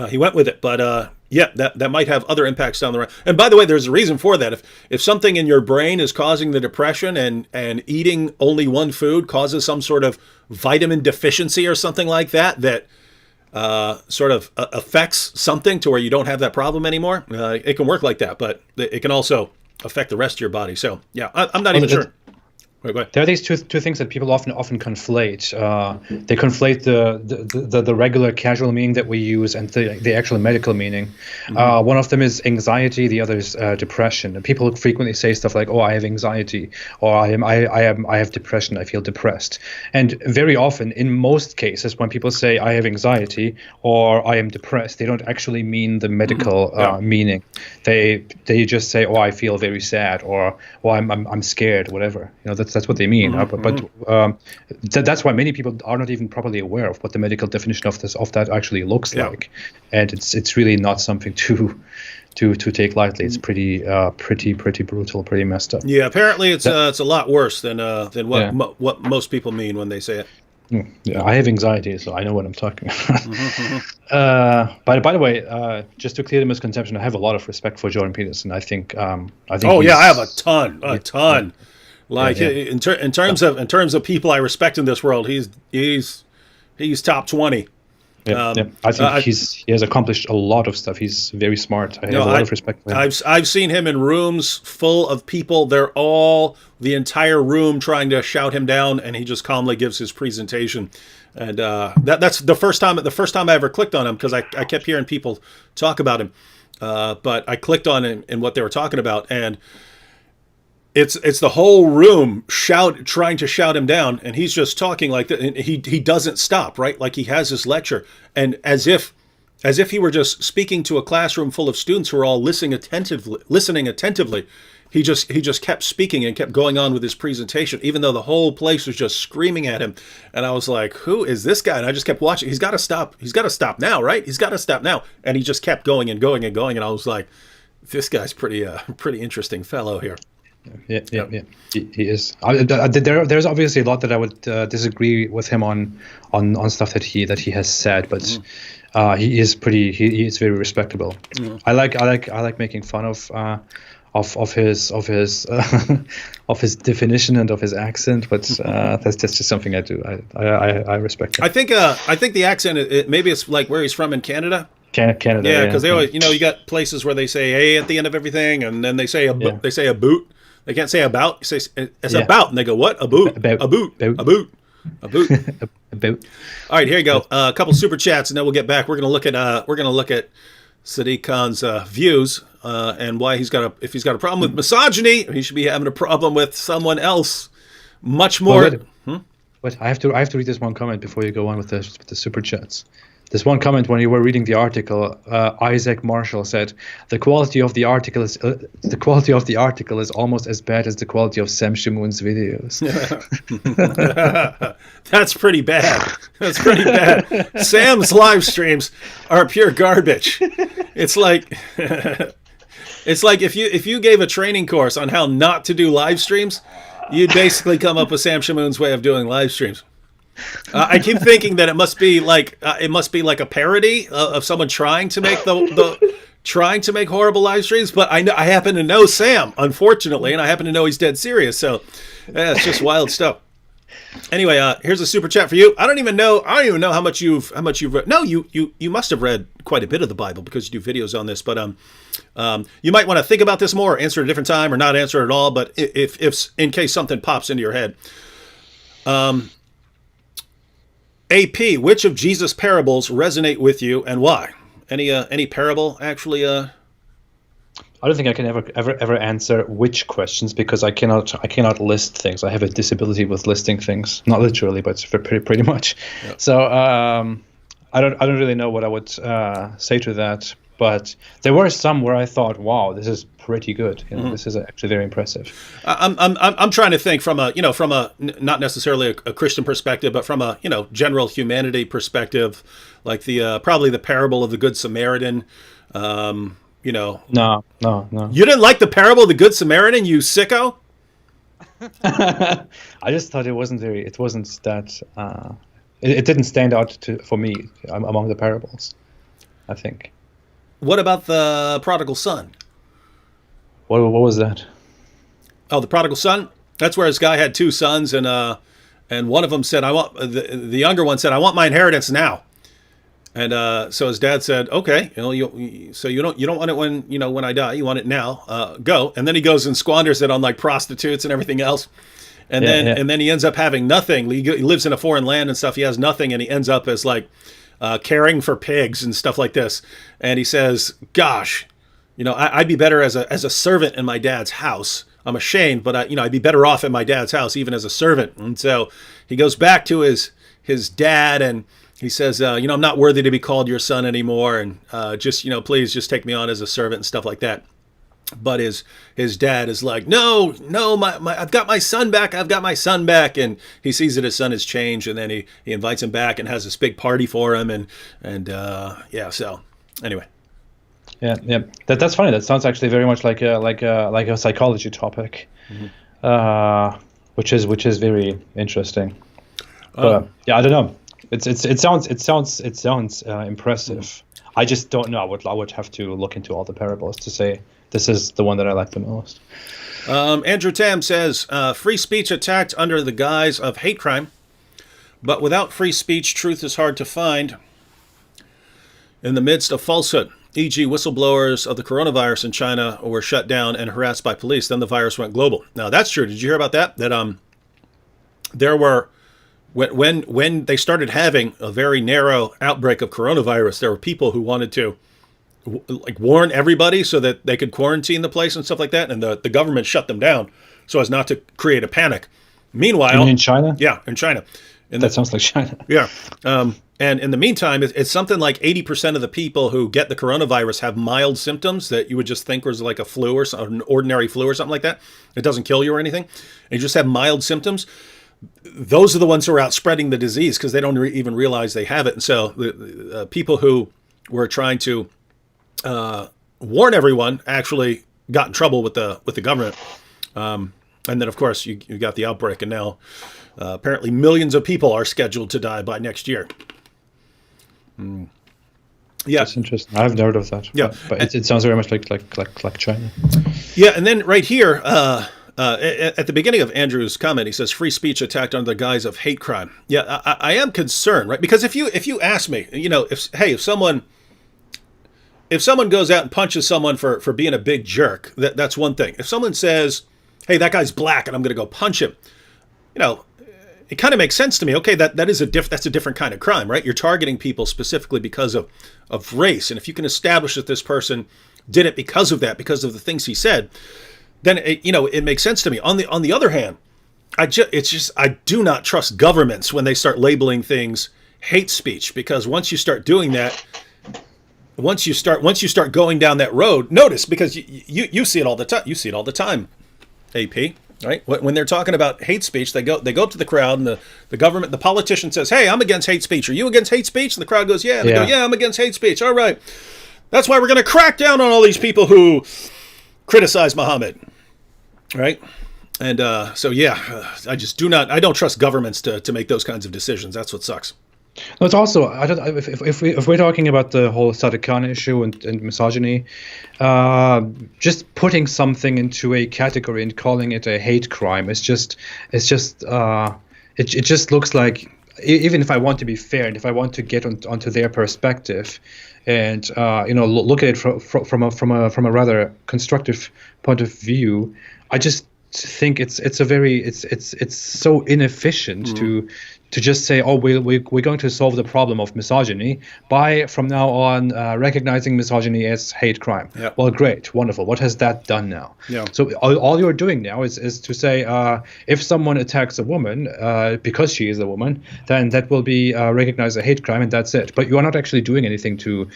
he went with it. But yeah, that might have other impacts down the road. And by the way, there's a reason for that. If something in your brain is causing the depression and eating only one food causes some sort of vitamin deficiency or something like that, sort of affects something to where you don't have that problem anymore. It can work like that, but it can also affect the rest of your body. So yeah, I'm not even sure. Wait, go ahead. There are these two things that people often conflate. They conflate the regular casual meaning that we use and the actual medical meaning. Mm-hmm. One of them is anxiety. The other is depression. And people frequently say stuff like, "Oh, I have anxiety," or I have depression. I feel depressed." And very often, in most cases, when people say "I have anxiety" or "I am depressed," they don't actually mean the medical meaning. They just say, "Oh, I feel very sad," or "Oh, I'm scared," whatever. That's what they mean. But that's why many people are not even properly aware of what the medical definition of that actually looks like, and it's really not something to take lightly. It's pretty brutal, pretty messed up. Yeah, apparently it's a lot worse than what most people mean when they say it. Yeah, I have anxiety, so I know what I'm talking about. By the way, just to clear the misconception, I have a lot of respect for Jordan Peterson. I think. Oh yeah, I have a ton. Yeah. Like in terms of people I respect in this world, he's top 20. I think he has accomplished a lot of stuff. He's very smart. I have a lot of respect for him. I've seen him in rooms full of people. They're all the entire room trying to shout him down, and he just calmly gives his presentation. And that's the first time I ever clicked on him, because I kept hearing people talk about him, but I clicked on him and what they were talking about, and it's the whole room trying to shout him down, and he's just talking like that, and he doesn't stop, right? Like he has his lecture, and as if he were just speaking to a classroom full of students who are all listening attentively. He just kept speaking and kept going on with his presentation, even though the whole place was just screaming at him. And I was like, who is this guy? And I just kept watching. He's got to stop. He's got to stop now, right? He's got to stop now. And he just kept going and going and going. And I was like, this guy's pretty interesting fellow here. Yeah. He is. There's obviously a lot that I would disagree with him on stuff that he has said, but he is very respectable. I like making fun of his definition and of his accent, but that's just something I do. I respect him. I think the accent, maybe it's like where he's from in Canada. Canada. Yeah, because they always, you got places where they say "hey" at the end of everything, and then they say they say "a boot." They can't say "about." You say it's "about," and they go, "What? A boot? A boot? A boot? A boot?" A boot. All right, here you go. A couple super chats, and then we'll get back. We're gonna look at Sadiq Khan's views and why if he's got a problem with misogyny, he should be having a problem with someone else. Much more. Wait, I have to read this one comment before you go on with the super chats. This one comment when you were reading the article, Isaac Marshall said, "The quality of the article is almost as bad as the quality of Sam Shamoun's videos." That's pretty bad. That's pretty bad. Sam's live streams are pure garbage. It's like if you gave a training course on how not to do live streams, you'd basically come up with Sam Shamoun's way of doing live streams. I keep thinking that it must be like a parody of someone trying to make trying to make horrible live streams. But I happen to know Sam, unfortunately, and I happen to know he's dead serious. So it's just wild stuff. Anyway, here's a super chat for you. I don't even know how much you've read. No, you must have read quite a bit of the Bible because you do videos on this. But you might want to think about this more, answer at a different time, or not answer at all. But if in case something pops into your head. AP, which of Jesus' parables resonate with you and why? Any parable actually? I don't think I can ever answer which questions because I cannot list things. I have a disability with listing things, not literally, but pretty much. Yep. So I don't really know what I would say to that. But there were some where I thought, wow, this is pretty good. This is actually very impressive. I'm trying to think from a not necessarily a Christian perspective, but from a general humanity perspective, like probably the parable of the Good Samaritan. No. You didn't like the parable of the Good Samaritan, you sicko? I just thought it wasn't that. It didn't stand out for me among the parables, I think. What about the prodigal son? What was that? Oh, the prodigal son? That's where this guy had two sons, and one of them said, "I want the younger one said, I want my inheritance now." And so his dad said, "Okay, so you don't want it when I die. You want it now. Go." And then he goes and squanders it on like prostitutes and everything else. And then he ends up having nothing. He lives in a foreign land and stuff. He has nothing, and he ends up as like caring for pigs and stuff like this. And he says, "Gosh, I'd be better as a servant in my dad's house. I'm ashamed, but I'd be better off in my dad's house, even as a servant." And so he goes back to his dad, and he says, "I'm not worthy to be called your son anymore, and please just take me on as a servant and stuff like that." But his dad is like, no, I've got my son back. I've got my son back. And he sees that his son has changed, and then he invites him back and has this big party for him. So anyway. Yeah. That's funny. That sounds actually very much like a psychology topic, which is very interesting. But I don't know. It sounds impressive. I just don't know. I would have to look into all the parables to say this is the one that I like the most. Andrew Tam says, free speech attacked under the guise of hate crime, but without free speech, truth is hard to find in the midst of falsehood. E.g., whistleblowers of the coronavirus in China were shut down and harassed by police. Then the virus went global. Now, that's true. Did you hear about that? That there were, when they started having a very narrow outbreak of coronavirus, there were people who wanted to warn everybody so that they could quarantine the place and stuff like that, and the government shut them down so as not to create a panic. Meanwhile, you mean in China? Yeah, in China. That sounds like China. Yeah. And in the meantime, it's something like 80% of the people who get the coronavirus have mild symptoms that you would just think was like a flu or an ordinary flu or something like that. It doesn't kill you or anything. And you just have mild symptoms. Those are the ones who are out spreading the disease because they don't even realize they have it. And so the people who were trying to warn everyone actually got in trouble with the government. And then, of course, you got the outbreak, and now apparently millions of people are scheduled to die by next year. Yeah, that's interesting. I've never heard of that. Yeah, but it sounds very much like China. Yeah, and then right here at the beginning of Andrew's comment, he says free speech attacked under the guise of hate crime. Yeah, I am concerned, right? Because if you ask me, if someone goes out and punches someone for being a big jerk, that's one thing. If someone says, "Hey, that guy's black, and I'm going to go punch him," it kind of makes sense to me. Okay, that's a different kind of crime, right? You're targeting people specifically because of race, and if you can establish that this person did it because of that, because of the things he said, then it makes sense to me. On the other hand, I do not trust governments when they start labeling things hate speech, because once you start doing that, once you start going down that road, notice, because you see it all the time. You see it all the time, AP. Right? When they're talking about hate speech, they go up to the crowd, and the politician says, "Hey, I'm against hate speech. Are you against hate speech?" And the crowd goes, "Yeah." And they go, "Yeah, I'm against hate speech." All right. That's why we're going to crack down on all these people who criticize Muhammad. Right? And I don't trust governments to make those kinds of decisions. That's what sucks. No, it's also, if we're talking about the whole Sadiq Khan issue and misogyny, just putting something into a category and calling it a hate crime it just looks like, even if I want to be fair and if I want to get onto their perspective and look at it from a rather constructive point of view, I just think it's so inefficient to just say, oh, we're going to solve the problem of misogyny by, from now on, recognizing misogyny as hate crime. Yeah. Well, great, wonderful. What has that done now? Yeah. So all you're doing now is to say, if someone attacks a woman because she is a woman, then that will be recognized as a hate crime, and that's it. But you are not actually doing anything to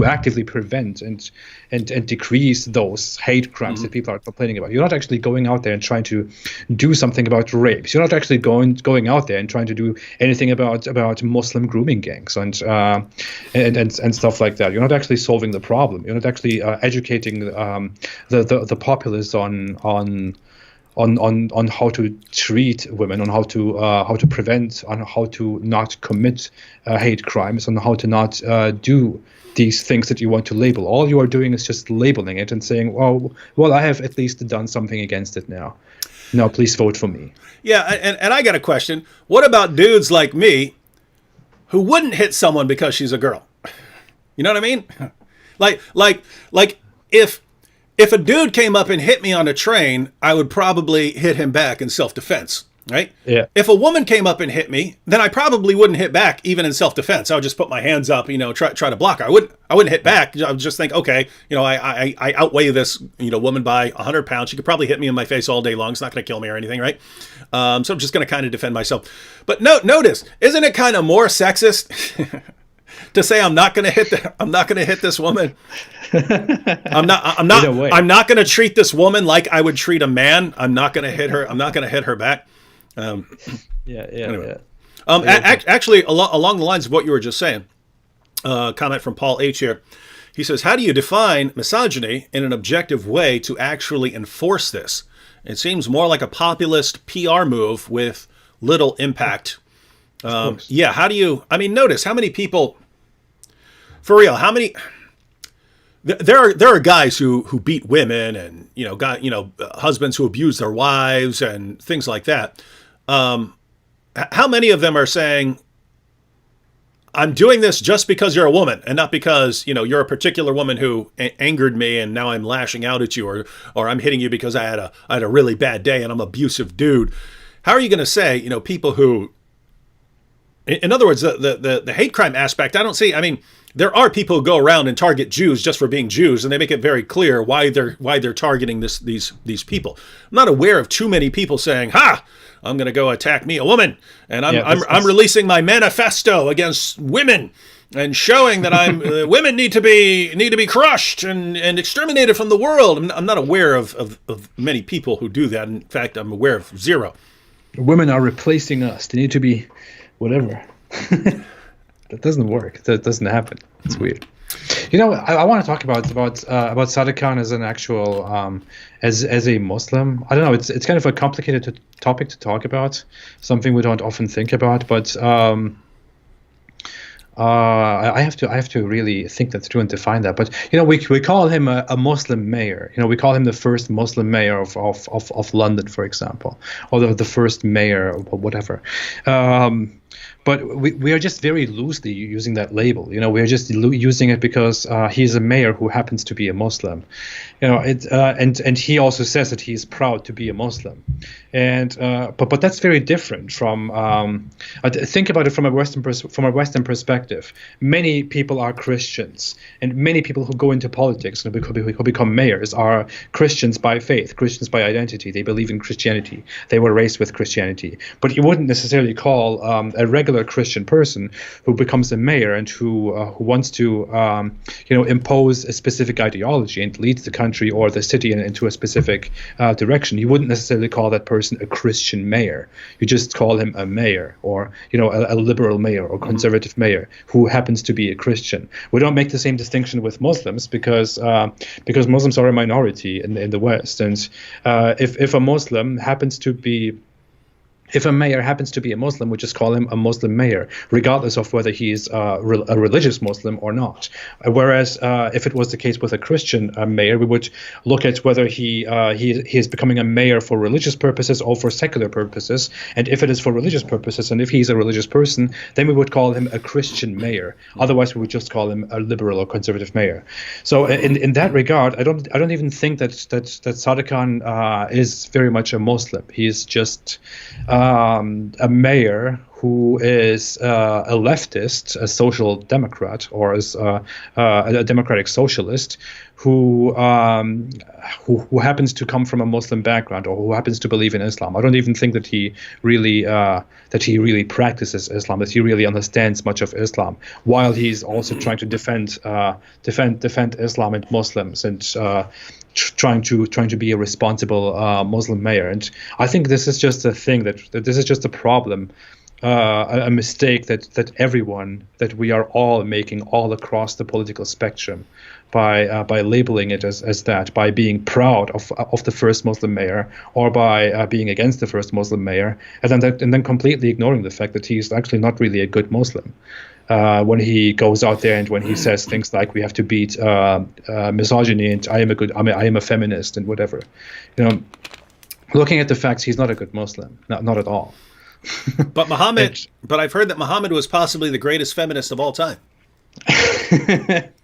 actively prevent and decrease those hate crimes that people are complaining about. You're not actually going out there and trying to do something about rapes. You're not actually going out there and trying to do anything about Muslim grooming gangs and stuff like that. You're not actually solving the problem. You're not actually educating the populace on how to treat women, on how to prevent, on how to not commit hate crimes, on how to not do these things that you want to label. All you are doing is just labeling it and saying, well, I have at least done something against it now. Now, please vote for me. Yeah, and I got a question. What about dudes like me who wouldn't hit someone because she's a girl? You know what I mean? Like if a dude came up and hit me on a train, I would probably hit him back in self-defense, right? Yeah. If a woman came up and hit me, then I probably wouldn't hit back even in self-defense. I would just put my hands up, try to block her. I wouldn't hit back. I would just think, okay, I outweigh this, woman by 100 pounds. She could probably hit me in my face all day long. It's not going to kill me or anything, right? So I'm just going to kind of defend myself. But notice, isn't it kind of more sexist to say I'm not going to hit this woman? I'm not going to treat this woman like I would treat a man. I'm not going to hit her. I'm not going to hit her back. Anyway. Actually, along the lines of what you were just saying, comment from Paul H. here. He says, how do you define misogyny in an objective way to actually enforce this? It seems more like a populist PR move with little impact. Yeah, how do you... notice how many people... For real, how many... There are guys who beat women and, husbands who abuse their wives and things like that. How many of them are saying, I'm doing this just because you're a woman and not because, you're a particular woman who angered me and now I'm lashing out at you, or I'm hitting you because I had a really bad day and I'm an abusive dude. How are you going to say, people who, in other words, the hate crime aspect, I don't see, there are people who go around and target Jews just for being Jews, and they make it very clear why they're targeting these people. I'm not aware of too many people saying, "Ha, I'm going to go attack me, a woman, and I'm releasing my manifesto against women and showing that women need to be crushed and exterminated from the world." I'm not aware of many people who do that. In fact, I'm aware of zero. Women are replacing us. They need to be whatever. That doesn't work. That doesn't happen. It's weird. I want to talk about Sadiq Khan as an actual as a Muslim. I don't know. It's kind of a complicated topic to talk about. Something we don't often think about. But I have to really think that through and define that. But we call him a Muslim mayor. We call him the first Muslim mayor of London, for example, or the first mayor or whatever. But we are just very loosely using that label. We are just using it because he's a mayor who happens to be a Muslim. And he also says that he's proud to be a Muslim. And but that's very different from think about it from a Western perspective. Many people are Christians, and many people who go into politics and who become mayors are Christians by faith, Christians by identity. They believe in Christianity. They were raised with Christianity. But you wouldn't necessarily call a regular Christian person who becomes a mayor and who wants to impose a specific ideology and leads the country or the city into a specific direction. You wouldn't necessarily call that person a Christian mayor. You just call him a mayor, or a liberal mayor or conservative mayor who happens to be a Christian. We don't make the same distinction with Muslims because Muslims are a minority in the West, and if a Muslim happens to be If a mayor happens to be a Muslim, we just call him a Muslim mayor, regardless of whether he is a religious Muslim or not. Whereas if it was the case with a Christian mayor, we would look at whether he is becoming a mayor for religious purposes or for secular purposes. And if it is for religious purposes, and if he's a religious person, then we would call him a Christian mayor. Otherwise, we would just call him a liberal or conservative mayor. So in that regard, I don't even think that Sadiq Khan is very much a Muslim. He is just a mayor who is a leftist, a social democrat, or is a democratic socialist, who happens to come from a Muslim background, or who happens to believe in Islam. I don't even think that he really practices Islam, that he really understands much of Islam, while he's also trying to defend Islam and Muslims, and trying to be a responsible Muslim mayor. And I think this is just a thing that this is just a problem, a mistake that we are all making all across the political spectrum, by labeling it as that, by being proud of the first Muslim mayor, or by being against the first Muslim mayor, and then completely ignoring the fact that he's actually not really a good Muslim. When he goes out there and when he says things like we have to beat misogyny and I am a feminist and whatever, looking at the facts, he's not a good Muslim, not at all. But but I've heard that Muhammad was possibly the greatest feminist of all time.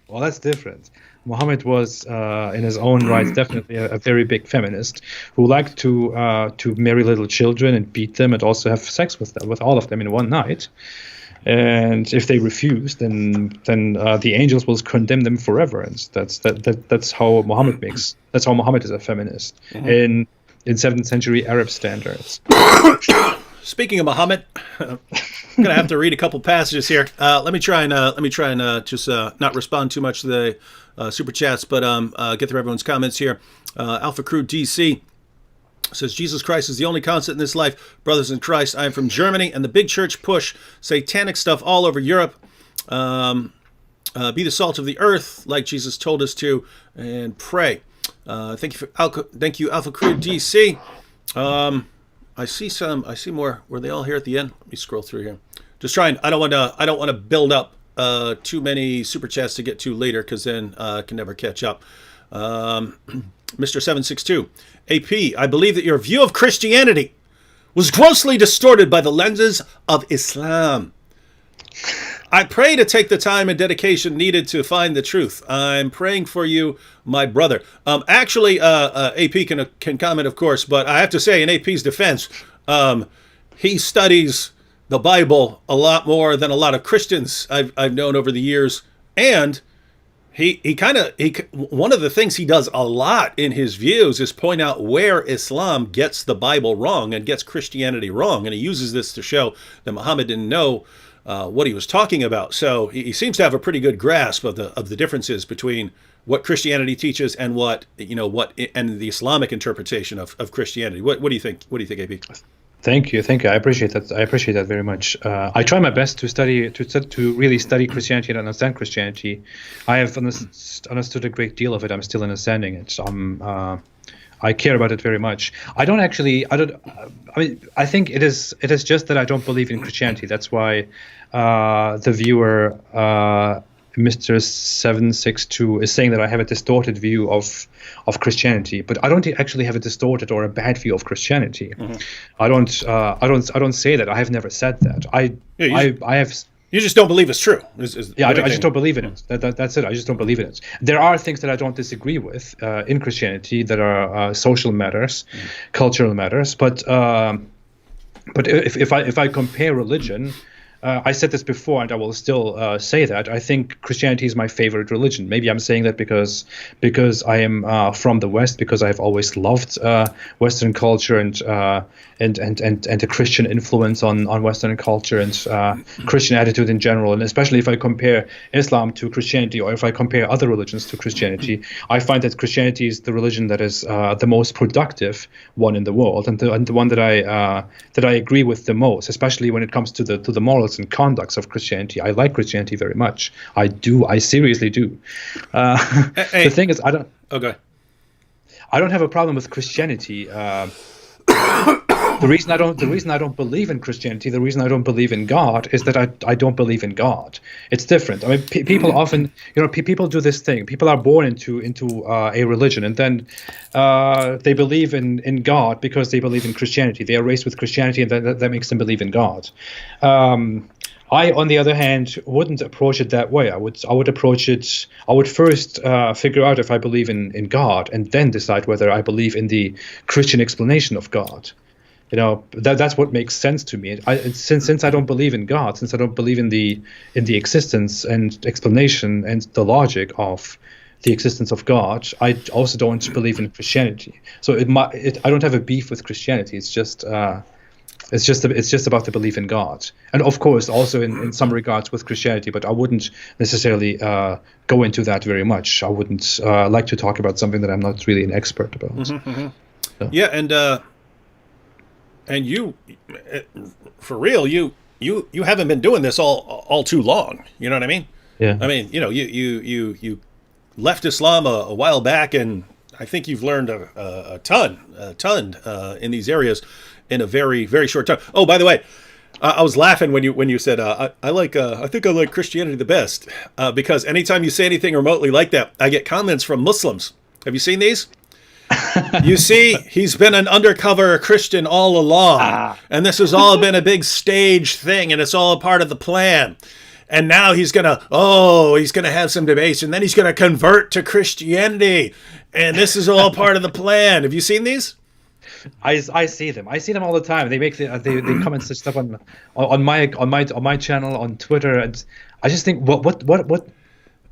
Well, that's different. Muhammad was, in his own right, definitely a very big feminist who liked to marry little children and beat them and also have sex with all of them in one night. And if they refuse, then the angels will condemn them forever. And that's how Muhammad makes. That's how Muhammad is a feminist in 7th century Arab standards. Speaking of Muhammad, I'm gonna have to read a couple passages here. Let me try and just not respond too much to the super chats, but get through everyone's comments here. Alpha Crew DC says, Jesus Christ is the only constant in this life. Brothers in Christ, I am from Germany, and the big church push satanic stuff all over Europe. Be the salt of the earth, like Jesus told us to, and pray. Thank you, Alpha Crew DC. I see more. Were they all here at the end? Let me scroll through here. Just trying. I don't want to build up too many super chats to get to later, because then I can never catch up. Mr. 762, AP, I believe that your view of Christianity was grossly distorted by the lenses of Islam. I pray to take the time and dedication needed to find the truth. I'm praying for you, my brother. Actually, AP can comment, of course, but I have to say, in AP's defense, he studies the Bible a lot more than a lot of Christians I've known over the years, and he one of the things he does a lot in his views is point out where Islam gets the Bible wrong and gets Christianity wrong, and he uses this to show that Muhammad didn't know what he was talking about. So he seems to have a pretty good grasp of the differences between what Christianity teaches and what and the Islamic interpretation of Christianity. What do you think? What do you think, AP? Thank you. I appreciate that very much. I try my best to really study Christianity and understand Christianity. I have understood a great deal of it. I'm still understanding it. I care about it very much. I think it is just that I don't believe in Christianity. That's why the viewer, Mr. 762, is saying that I have a distorted view of Christianity, but I don't actually have a distorted or a bad view of Christianity. Mm-hmm. I don't say that. I have never said that. I have. You just don't believe it's true. I just don't believe in it. That's it. I just don't believe in it. There are things that I don't disagree with in Christianity that are social matters, cultural matters. But if I compare religion, I said this before, and I will still say that I think Christianity is my favorite religion. Maybe I'm saying that because I am from the West, because I've always loved Western culture and the Christian influence on Western culture and Christian attitude in general. And especially if I compare Islam to Christianity, or if I compare other religions to Christianity, I find that Christianity is the religion that is the most productive one in the world, and the one that I agree with the most, especially when it comes to the morals and conducts of Christianity. I like Christianity very much. I do. I seriously do. The thing is, I don't. Okay. I don't have a problem with Christianity. The reason I don't believe in Christianity, the reason I don't believe in God, is that I don't believe in God. It's different. I mean, people often, people do this thing. People are born into a religion, and then they believe in God because they believe in Christianity. They are raised with Christianity, and that makes them believe in God. I, on the other hand, wouldn't approach it that way. I would approach it. I would first figure out if I believe in God, and then decide whether I believe in the Christian explanation of God. that's what makes sense to me. Since I don't believe in God, since I don't believe in the existence and explanation and the logic of the existence of God, I also don't believe in Christianity. So I don't have a beef with Christianity. It's just about the belief in God, and of course also in some regards with Christianity. But I wouldn't necessarily go into that very much. I wouldn't like to talk about something that I'm not really an expert about. Mm-hmm, mm-hmm. So. Yeah, and you, for real, you haven't been doing this all too long. You know what I mean? Yeah. I mean, you left Islam a while back, and I think you've learned a ton in these areas in a very, very short time. Oh, by the way, I was laughing when you said I think I like Christianity the best because anytime you say anything remotely like that, I get comments from Muslims. Have you seen these? You see, he's been an undercover Christian all along, and this has all been a big stage thing, and it's all a part of the plan. And now he's gonna have some debates, and then he's gonna convert to Christianity, and this is all part of the plan. Have you seen these? I see them. I see them all the time. They make they comment such stuff on my channel on Twitter, and I just think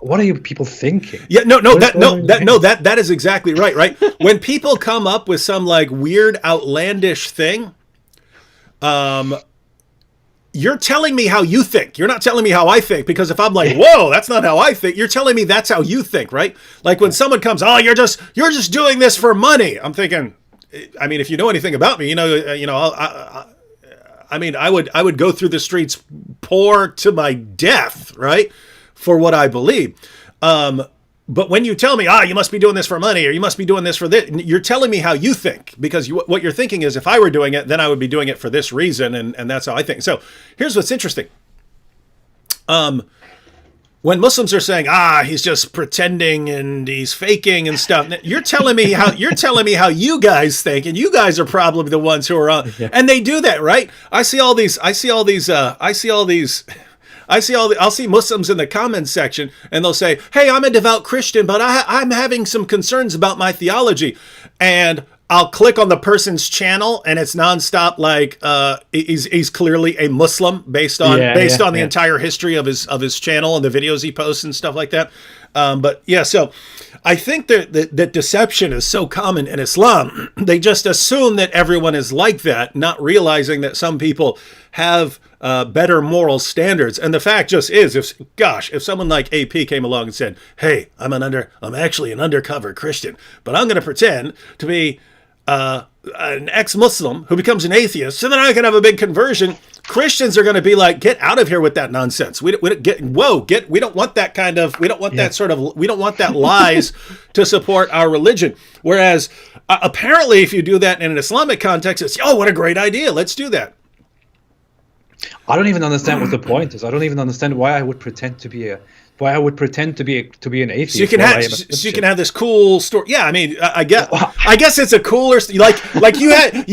what are you people thinking? Yeah, that is exactly right. Right. When people come up with some like weird, outlandish thing, you're telling me how you think. You're not telling me how I think, because if I'm like, whoa, that's not how I think, you're telling me that's how you think, right? Like when someone comes, oh, you're just doing this for money. I'm thinking, I mean, if you know anything about me, I would go through the streets poor to my death, right, for what I believe. But when you tell me, you must be doing this for money, or you must be doing this for this, you're telling me how you think, because what you're thinking is, if I were doing it, then I would be doing it for this reason, and that's how I think. So here's what's interesting. When Muslims are saying, he's just pretending and he's faking and stuff, you're telling me how you guys think, and you guys are probably the ones who are on, and they do that, right? I'll see Muslims in the comments section, and they'll say, hey, I'm a devout Christian, but I'm having some concerns about my theology. And I'll click on the person's channel, and it's nonstop. Like he's clearly a Muslim based on the entire history of his channel and the videos he posts and stuff like that. But yeah, so I think that deception is so common in Islam. They just assume that everyone is like that, not realizing that some people have better moral standards. And the fact just is, if someone like AP came along and said, hey, I'm actually an undercover Christian, but I'm going to pretend to be an ex-Muslim who becomes an atheist, so then I can have a big conversion. Christians are going to be like, get out of here with that nonsense. We don't want that kind of, we don't want that lies to support our religion. Whereas apparently if you do that in an Islamic context, it's, what a great idea. Let's do that. I don't even understand what the point is. I don't even understand why I would pretend to be an atheist. So you can have this cool story. Yeah, I mean, I guess it's a cooler like you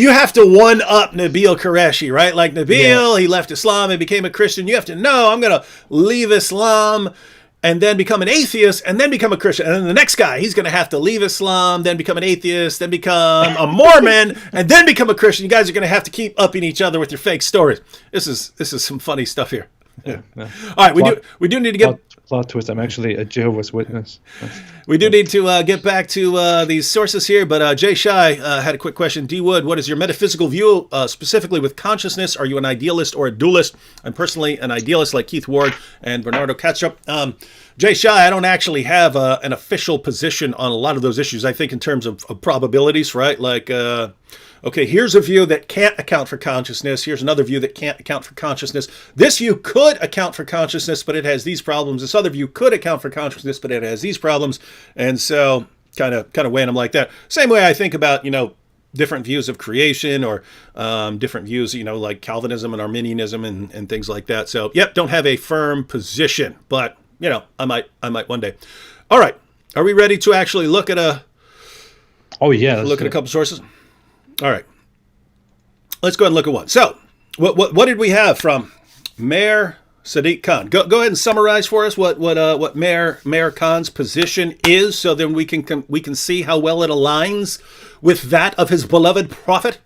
have to one up Nabil Qureshi, right? Like Nabil, he left Islam and became a Christian. You have to know, I'm going to leave Islam and then become an atheist, and then become a Christian. And then the next guy, he's going to have to leave Islam, then become an atheist, then become a Mormon, and then become a Christian. You guys are going to have to keep upping each other with your fake stories. This is some funny stuff here. Yeah. All right, we do need to get plot twist. I'm actually a Jehovah's Witness. We do need to get back to these sources here, but Jay Shai had a quick question. D. Wood, what is your metaphysical view specifically with consciousness? Are you an idealist or a dualist? I'm personally an idealist, like Keith Ward and Bernardo Kastrup. Jay Shai, I don't actually have an official position on a lot of those issues. I think in terms of probabilities, right? Like, okay, here's a view that can't account for consciousness. Here's another view that can't account for consciousness. This view could account for consciousness, but it has these problems. This other view could account for consciousness, but it has these problems. And so kind of weighing them like that. Same way I think about, different views of creation, or different views, like Calvinism and Arminianism and things like that. So, don't have a firm position, but, I might one day. All right. Are we ready to actually look at a couple sources? All right, let's go ahead and look at one. So, what did we have from Mayor Sadiq Khan? Go ahead and summarize for us what Mayor Khan's position is, so then we can see how well it aligns with that of his beloved prophet.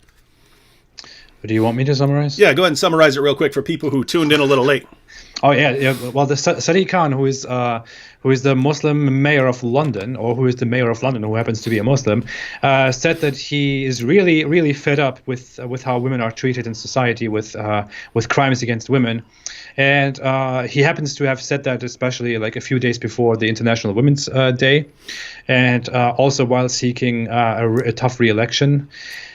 Do you want me to summarize? Yeah, go ahead and summarize it real quick for people who tuned in a little late. Oh yeah. Well, the Sadiq Khan, who is the Muslim mayor of London, or who is the mayor of London, who happens to be a Muslim, said that he is really, really fed up with how women are treated in society, with crimes against women, and he happens to have said that especially like a few days before the International Women's Day, and also while seeking a tough re-election.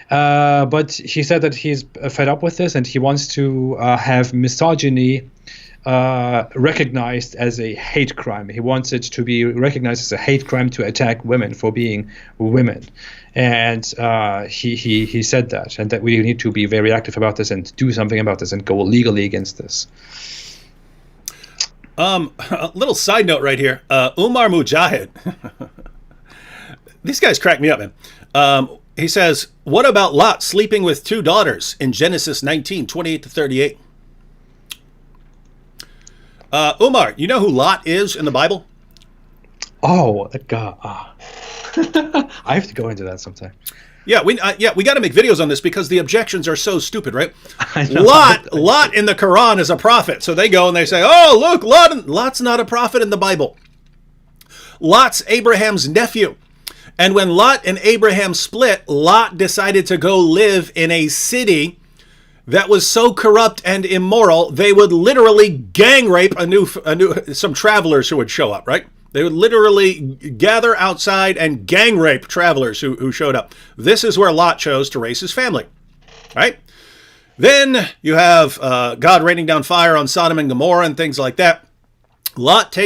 But he said that he's fed up with this, and he wants to have misogyny recognized as a hate crime. He wants it to be recognized as a hate crime to attack women for being women. And he said that, and that we need to be very active about this and do something about this and go legally against this. A little side note right here. Umar Mujahid. These guys crack me up, man. He says, what about Lot sleeping with 2 daughters in Genesis 19:28-38? Umar, you know who Lot is in the Bible? Oh, God. I have to go into that sometime. Yeah, we got to make videos on this because the objections are so stupid, right? Lot in the Quran is a prophet. So they go and they say, oh, look, Lot's not a prophet in the Bible. Lot's Abraham's nephew. And when Lot and Abraham split, Lot decided to go live in a city that was so corrupt and immoral, they would literally gang rape some travelers who would show up, right? They would literally gather outside and gang rape travelers who showed up. This is where Lot chose to raise his family, right? Then you have God raining down fire on Sodom and Gomorrah and things like that. Lot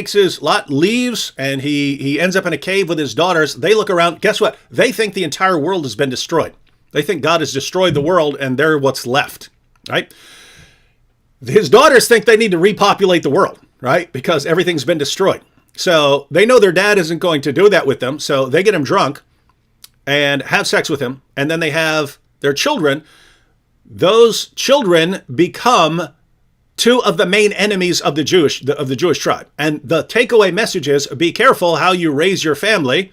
leaves and he ends up in a cave with his daughters. They look around. Guess what? They think the entire world has been destroyed. They think God has destroyed the world and they're what's left, right? His daughters think they need to repopulate the world, right? Because everything's been destroyed. So they know their dad isn't going to do that with them. So they get him drunk and have sex with him. And then they have their children. Those children become 2 of the main enemies of the Jewish tribe. And the takeaway message is, be careful how you raise your family.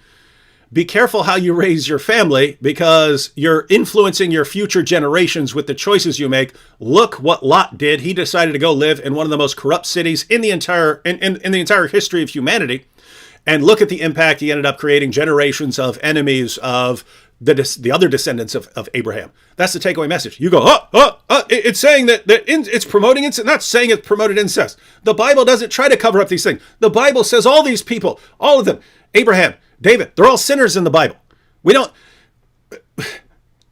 Be careful how you raise your family because you're influencing your future generations with the choices you make. Look what Lot did. He decided to go live in one of the most corrupt cities in the entire history of humanity. And look at the impact. He ended up creating generations of enemies of the other descendants of Abraham. That's the takeaway message. You go, it's saying that it's promoting incest. Not saying it's promoted incest. The Bible doesn't try to cover up these things. The Bible says all these people, all of them, Abraham, David, they're all sinners in the Bible.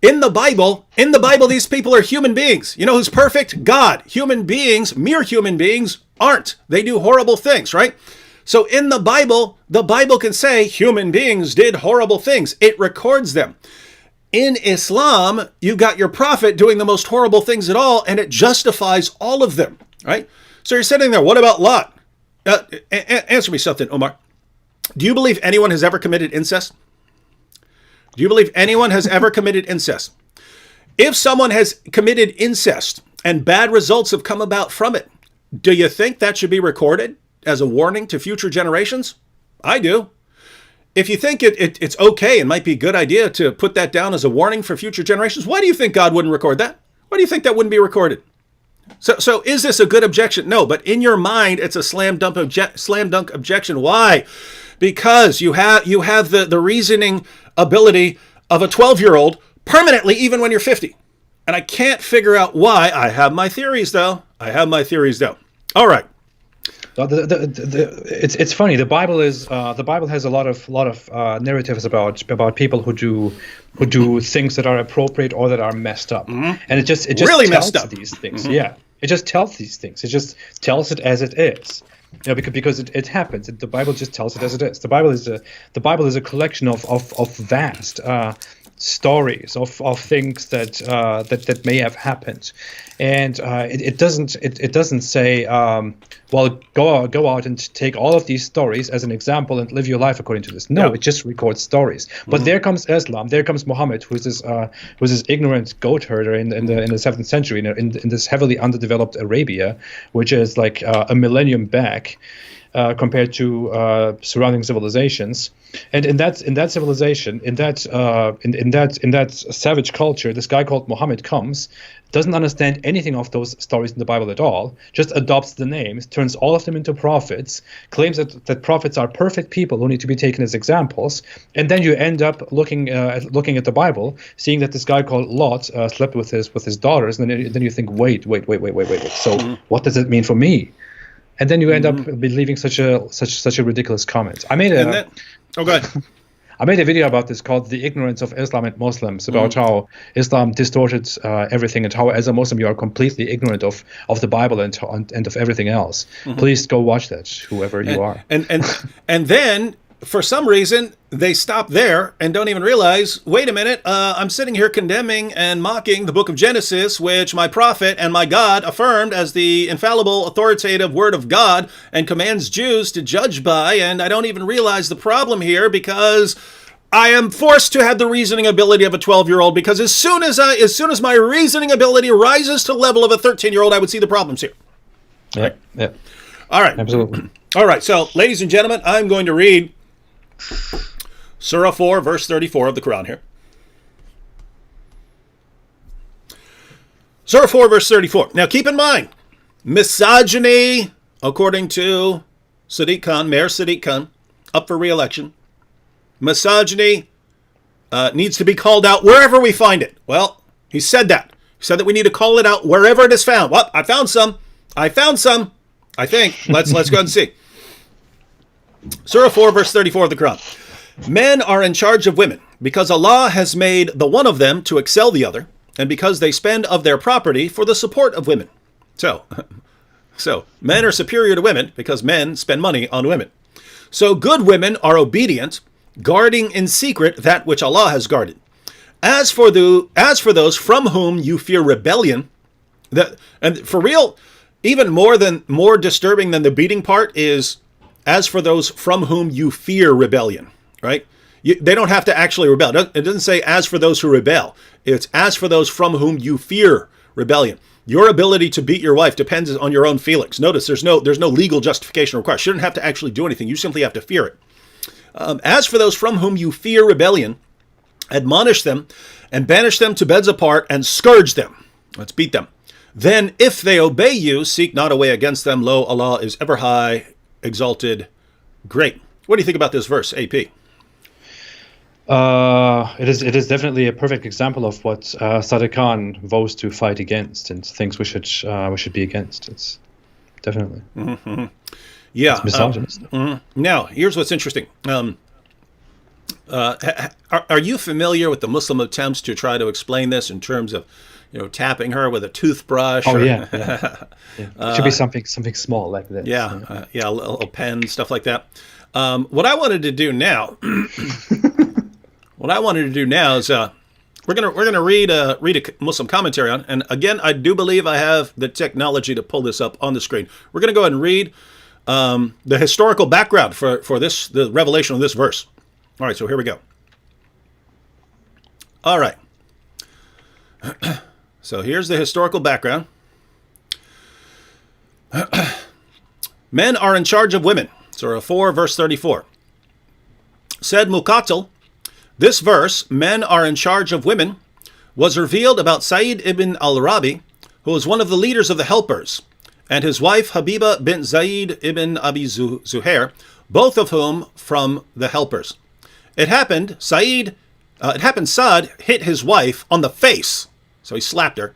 In the Bible, these people are human beings. You know who's perfect? God. Human beings, mere human beings, aren't. They do horrible things, right? So in the Bible can say human beings did horrible things. It records them. In Islam, you got your prophet doing the most horrible things at all, and it justifies all of them, right? So you're sitting there, what about Lot? Answer me something, Omar. Do you believe anyone has ever committed incest? Do you believe anyone has ever committed incest? If someone has committed incest and bad results have come about from it, do you think that should be recorded as a warning to future generations? I do. If you think it's okay and might be a good idea to put that down as a warning for future generations, why do you think God wouldn't record that? Why do you think that wouldn't be recorded? So is this a good objection? No, but in your mind, it's a slam dunk objection. Why? Because you have the reasoning ability of a 12-year-old permanently, even when you're 50. And I can't figure out why. I have my theories, though. All right. It's funny. The Bible has a lot of narratives about people who do things that are appropriate or that are messed up, and it just really tells these things. Mm-hmm. Yeah, it just tells these things. It just tells it as it is. You know, because it happens. The Bible just tells it as it is. The Bible is a collection of vast stories of things that may have happened, and it doesn't say well, go out and take all of these stories as an example and live your life according to this. No, It just records stories. But there comes Islam, there comes Muhammad, who's this ignorant goat herder in the 7th century in this heavily underdeveloped Arabia, which is like a millennium back. compared to surrounding civilizations. And in that civilization, in that savage culture, this guy called Muhammad comes, doesn't understand anything of those stories in the Bible at all, just adopts the names, turns all of them into prophets, claims that prophets are perfect people who need to be taken as examples, and then you end up looking at the Bible, seeing that this guy called Lot slept with his daughters, and then you think, wait. So what does it mean for me? And then you end up believing such a ridiculous comment. I made go ahead. I made a video about this called "The Ignorance of Islam and Muslims," about how Islam distorted everything, and how, as a Muslim, you are completely ignorant of the Bible and of everything else. Please go watch that, whoever you are. And then, for some reason, they stop there and don't even realize, wait a minute, I'm sitting here condemning and mocking the book of Genesis, which my prophet and my God affirmed as the infallible, authoritative word of God and commands Jews to judge by, and I don't even realize the problem here because I am forced to have the reasoning ability of a 12-year-old, because as soon as my reasoning ability rises to the level of a 13-year-old, I would see the problems here. Yeah. All right. Absolutely. All right. So, ladies and gentlemen, I'm going to read Surah 4, verse 34 of the Quran here. Surah 4, verse 34. Now, keep in mind, misogyny, according to Sadiq Khan, Mayor Sadiq Khan, up for re-election, misogyny needs to be called out wherever we find it. Well, he said that. He said that we need to call it out wherever it is found. Well, I found some. I think. Let's go ahead and see. Surah 4, verse 34 of the Quran. Men are in charge of women because Allah has made the one of them to excel the other, and because they spend of their property for the support of women. So men are superior to women because men spend money on women. So good women are obedient, guarding in secret that which Allah has guarded. As for those from whom you fear rebellion, and for real, even more disturbing than the beating part is, as for those from whom you fear rebellion, right? They don't have to actually rebel. It doesn't say as for those who rebel. It's as for those from whom you fear rebellion. Your ability to beat your wife depends on your own feelings. Notice there's no legal justification required. She doesn't have to actually do anything. You simply have to fear it. As for those from whom you fear rebellion, admonish them and banish them to beds apart and scourge them. Let's beat them. Then if they obey you, seek not a way against them. Lo, Allah is ever high, exalted, great. What do you think about this verse, AP? It is definitely a perfect example of what Sadiq Khan vows to fight against and thinks we should be against. It's definitely yeah. It's misogynist. Now, here's what's interesting. Are you familiar with the Muslim attempts to try to explain this in terms of, tapping her with a toothbrush? Oh, yeah. It should be something small like this. Yeah, a little pen, stuff like that. What I wanted to do now, is we're gonna read a Muslim commentary on, and again, I do believe I have the technology to pull this up on the screen. We're gonna go ahead and read the historical background for the revelation of this verse. All right, so here we go. All right. So here's the historical background. Men are in charge of women. Surah 4, verse 34. Said Muqatil, this verse, men are in charge of women, was revealed about Sa'id ibn al-Rabi, who was one of the leaders of the helpers, and his wife Habiba bint Zayd ibn Abi Zuhair, both of whom from the helpers. It happened Saad hit his wife on the face, so he slapped her,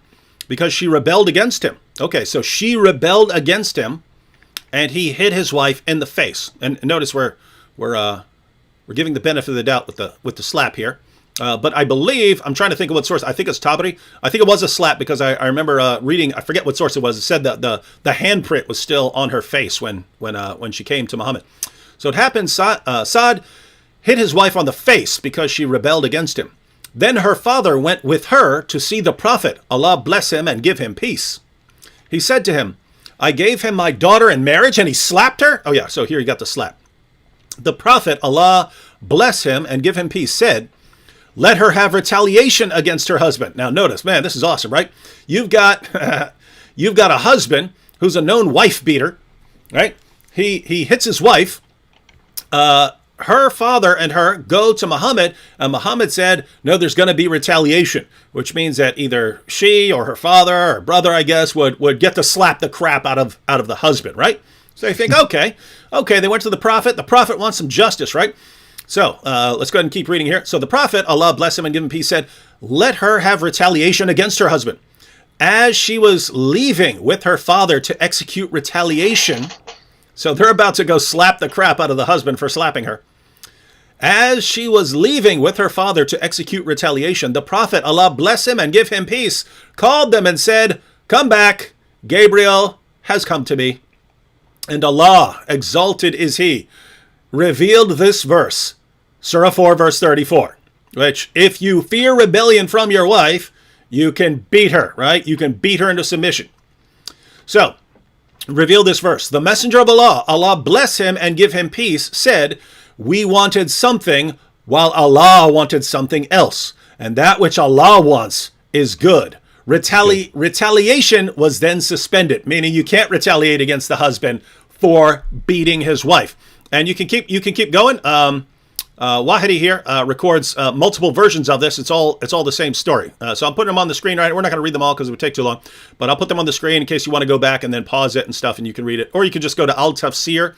because she rebelled against him. Okay, so she rebelled against him, and he hit his wife in the face. And notice we're giving the benefit of the doubt with the slap here. But I believe, I'm trying to think of what source. I think it's Tabari. I think it was a slap because I remember reading. I forget what source it was. It said that the handprint was still on her face when she came to Muhammad. So it happened. Saad hit his wife on the face because she rebelled against him. Then her father went with her to see the Prophet. Allah bless him and give him peace. He said to him, I gave him my daughter in marriage, and he slapped her. Oh yeah, so here you got the slap. The Prophet, Allah bless him and give him peace, said, let her have retaliation against her husband. Now notice, man, this is awesome, right? You've got a husband who's a known wife beater, right? he hits his wife. Her father and her go to Muhammad, and Muhammad said, no, there's going to be retaliation, which means that either she or her father or brother, I guess, would get to slap the crap out of the husband, right? So they think, okay, they went to the Prophet. The Prophet wants some justice, right? So let's go ahead and keep reading here. So the Prophet, Allah bless him and give him peace, said, let her have retaliation against her husband. As she was leaving with her father to execute retaliation, so they're about to go slap the crap out of the husband for slapping her. As she was leaving with her father to execute retaliation, the Prophet, Allah bless him and give him peace, called them and said, come back, Gabriel has come to me. And Allah, exalted is he, revealed this verse, Surah 4, verse 34, which if you fear rebellion from your wife, you can beat her, right? You can beat her into submission. So, reveal this verse. The messenger of Allah, Allah bless him and give him peace, said, we wanted something while Allah wanted something else. And that which Allah wants is good. Retaliation was then suspended, meaning you can't retaliate against the husband for beating his wife. And you can keep going. Wahidi here records multiple versions of this. It's all the same story. So I'm putting them on the screen, right? We're not going to read them all because it would take too long. But I'll put them on the screen in case you want to go back and then pause it and stuff, and you can read it. Or you can just go to Al-Tafsir,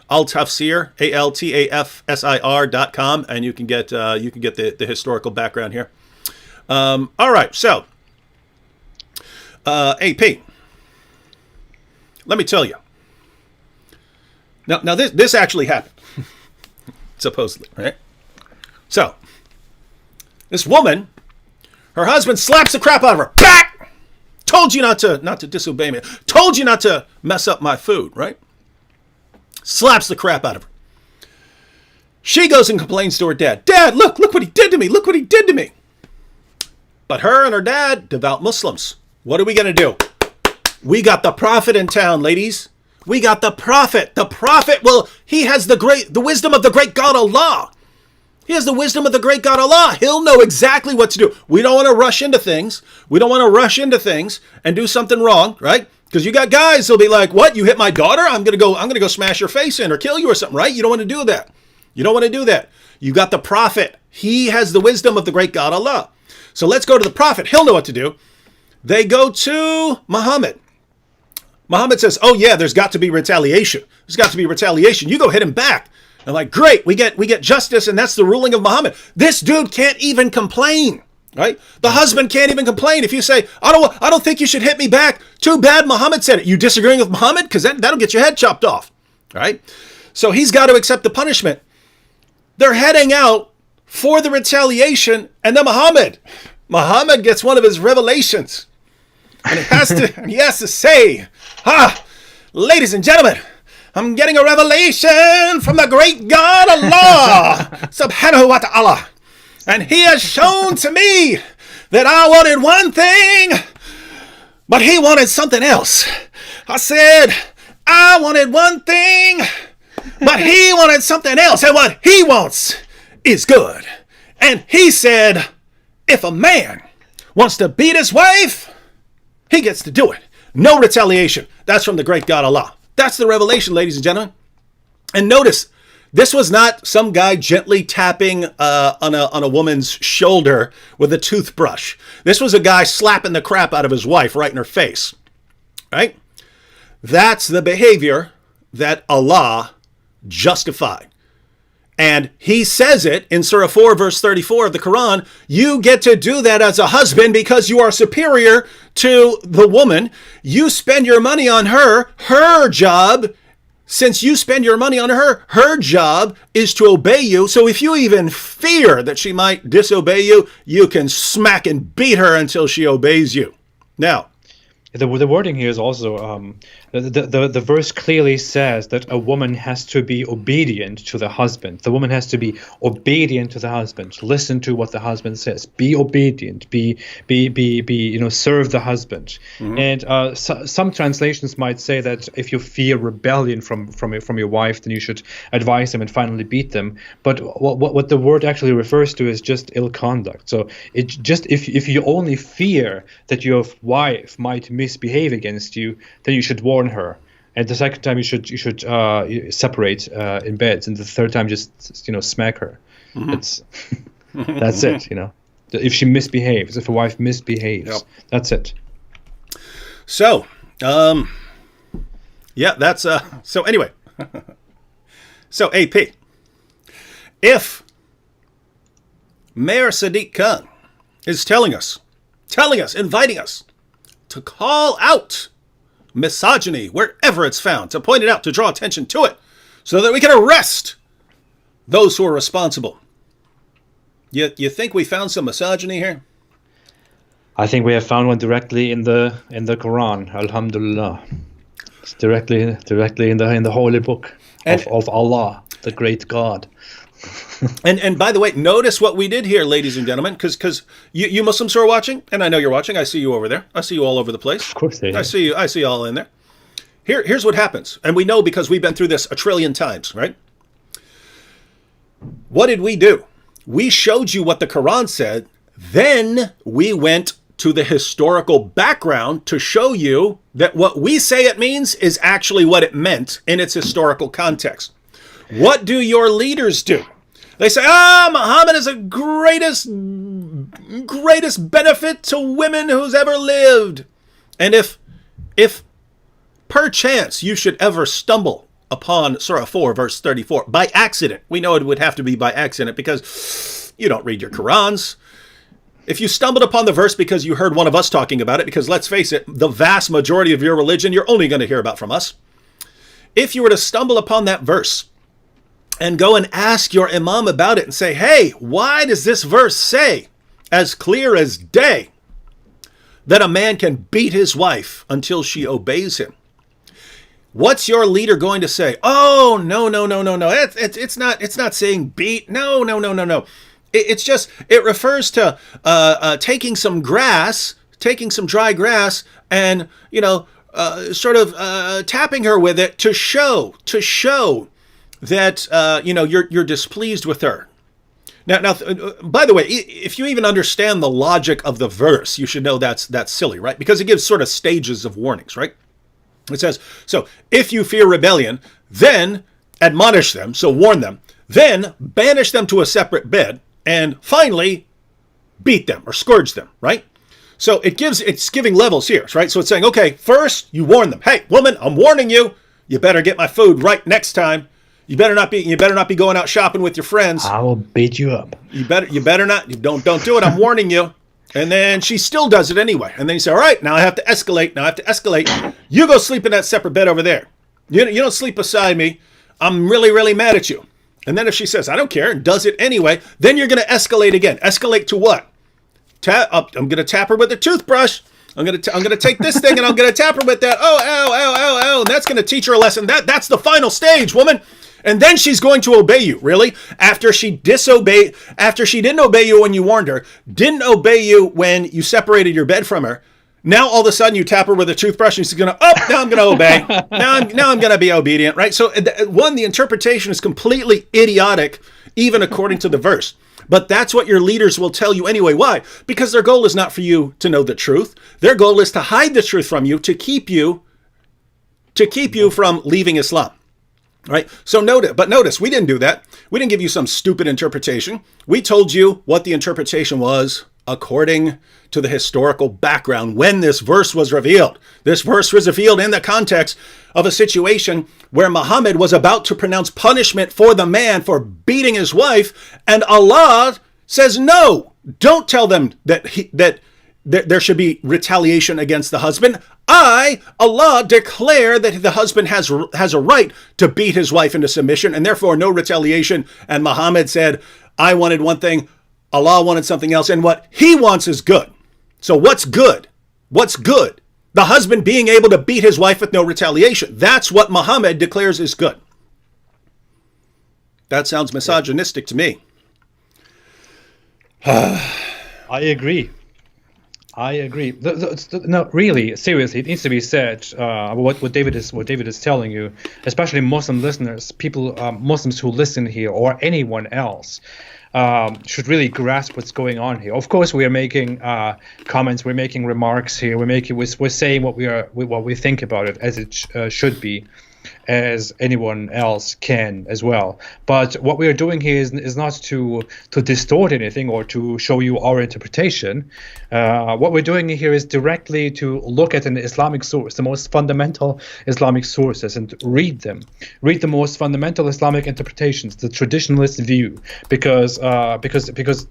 Altafsir.com, and you can get the historical background here. All right, so AP, let me tell you. Now this actually happened, supposedly, right? So this woman, her husband slaps the crap out of her. Back! Told you not to disobey me. Told you not to mess up my food, right? Slaps the crap out of her. She goes and complains to her dad. Dad, look what he did to me. Look what he did to me. But her and her dad, devout Muslims. What are we going to do? We got the Prophet in town, ladies. We got the Prophet. The Prophet, well, he has the wisdom of the great God Allah. He has the wisdom of the great God Allah. He'll know exactly what to do. We don't want to rush into things. We don't want to rush into things and do something wrong, right? Because you got guys who'll be like, what? You hit my daughter? I'm gonna go smash your face in or kill you or something, right? You don't want to do that. You don't want to do that. You got the Prophet. He has the wisdom of the great God Allah. So let's go to the Prophet. He'll know what to do. They go to Muhammad. Muhammad says, oh yeah, there's got to be retaliation. There's got to be retaliation. You go hit him back. And like, great, we get justice, and that's the ruling of Muhammad. This dude can't even complain. Right? The husband can't even complain. If you say, I don't think you should hit me back. Too bad Muhammad said it. You disagreeing with Muhammad? Because that'll get your head chopped off. Right? So he's got to accept the punishment. They're heading out for the retaliation, and then Muhammad gets one of his revelations. And he has to say, ladies and gentlemen, I'm getting a revelation from the great God Allah, subhanahu wa ta'ala. And he has shown to me that I wanted one thing, but he wanted something else. I said, I wanted one thing, but he wanted something else. And what he wants is good. And he said, if a man wants to beat his wife, he gets to do it. No retaliation. That's from the great God Allah. That's the revelation, ladies and gentlemen. And notice, this was not some guy gently tapping on a woman's shoulder with a toothbrush. This was a guy slapping the crap out of his wife right in her face. Right? That's the behavior that Allah justified. And he says it in Surah 4, verse 34 of the Quran. You get to do that as a husband because you are superior to the woman. You spend your money on her. Her job, since you spend your money on her, her job is to obey you. So if you even fear that she might disobey you, you can smack and beat her until she obeys you. Now, the wording here is also the verse clearly says that a woman has to be obedient to the husband. The woman has to be obedient to the husband. Listen to what the husband says. Be obedient. Be serve the husband. Mm-hmm. And some translations might say that if you fear rebellion from your wife, then you should advise them and finally beat them. But what the word actually refers to is just ill conduct. So it just if you only fear that your wife might misbehave against you, then you should warn her. And the second time you should separate in bed, and the third time just smack her. It's that's it. If she misbehaves, if a wife misbehaves, that's it. So, that's so anyway. So AP, if Mayor Sadiq Khan is telling us, inviting us to call out misogyny wherever it's found, to point it out, to draw attention to it, so that we can arrest those who are responsible. You think we found some misogyny here? I think we have found one directly in the Quran. Alhamdulillah, it's directly in the holy book of Allah, the great God. And by the way, notice what we did here, ladies and gentlemen, because you Muslims who are watching, and I know you're watching. I see you over there. I see you all over the place. Of course they are. I see you all in there. Here's what happens, and we know because we've been through this a trillion times, right? What did we do? We showed you what the Quran said. Then we went to the historical background to show you that what we say it means is actually what it meant in its historical context. What do your leaders do? They say, Muhammad is the greatest benefit to women who's ever lived. And if perchance you should ever stumble upon Surah 4, verse 34, by accident, we know it would have to be by accident because you don't read your Qurans. If you stumbled upon the verse because you heard one of us talking about it, because let's face it, the vast majority of your religion, you're only going to hear about from us. If you were to stumble upon that verse and go and ask your imam about it and say, hey, why does this verse say, as clear as day, that a man can beat his wife until she obeys him? What's your leader going to say? Oh, no. It's not saying beat. No. It refers to taking some dry grass and, tapping her with it to show that, you're displeased with her. Now, by the way, if you even understand the logic of the verse, you should know that's silly, right? Because it gives sort of stages of warnings, right? It says, so if you fear rebellion, then admonish them, so warn them, then banish them to a separate bed, and finally beat them or scourge them, right? So it's giving levels here, right? So it's saying, okay, first you warn them. Hey, woman, I'm warning you. You better get my food right next time. You better not be going out shopping with your friends. I will beat you up. You better not. Don't do it. I'm warning you. And then she still does it anyway. And then you say, all right, now I have to escalate. You go sleep in that separate bed over there. You don't sleep beside me. I'm really, really mad at you. And then if she says, I don't care, and does it anyway, then you're going to escalate again. Escalate to what? I'm going to tap her with a toothbrush. I'm going to take this thing and I'm going to tap her with that. Oh, ow. And that's going to teach her a lesson. That's the final stage, woman. And then she's going to obey you, really? After she didn't obey you when you warned her, didn't obey you when you separated your bed from her, now all of a sudden you tap her with a toothbrush and she's going to, now I'm going to obey. Now I'm going to be obedient, right? So the interpretation is completely idiotic, even according to the verse. But that's what your leaders will tell you anyway. Why? Because their goal is not for you to know the truth. Their goal is to hide the truth from you, to keep you from leaving Islam. Right? So notice, we didn't do that. We didn't give you some stupid interpretation. We told you what the interpretation was according to the historical background when this verse was revealed. This verse was revealed in the context of a situation where Muhammad was about to pronounce punishment for the man for beating his wife, and Allah says, no, don't tell them that there should be retaliation against the husband. Allah, declare that the husband has a right to beat his wife into submission, and therefore no retaliation. And Muhammad said, I wanted one thing, Allah wanted something else, and what he wants is good. So what's good? What's good? The husband being able to beat his wife with no retaliation. That's what Muhammad declares is good. That sounds misogynistic to me. I agree. No, really, seriously, it needs to be said. What David is telling you, especially Muslim listeners, people, Muslims who listen here, or anyone else. should really grasp what's going on here. Of course, we are making comments, we're making remarks here, we're saying what we think about it as it should be, as anyone else can as well. But what we are doing here is not to distort anything or to show you our interpretation. What we're doing here is directly to look at an Islamic source, the most fundamental Islamic sources, and read them. Read the most fundamental Islamic interpretations, the traditionalist view, because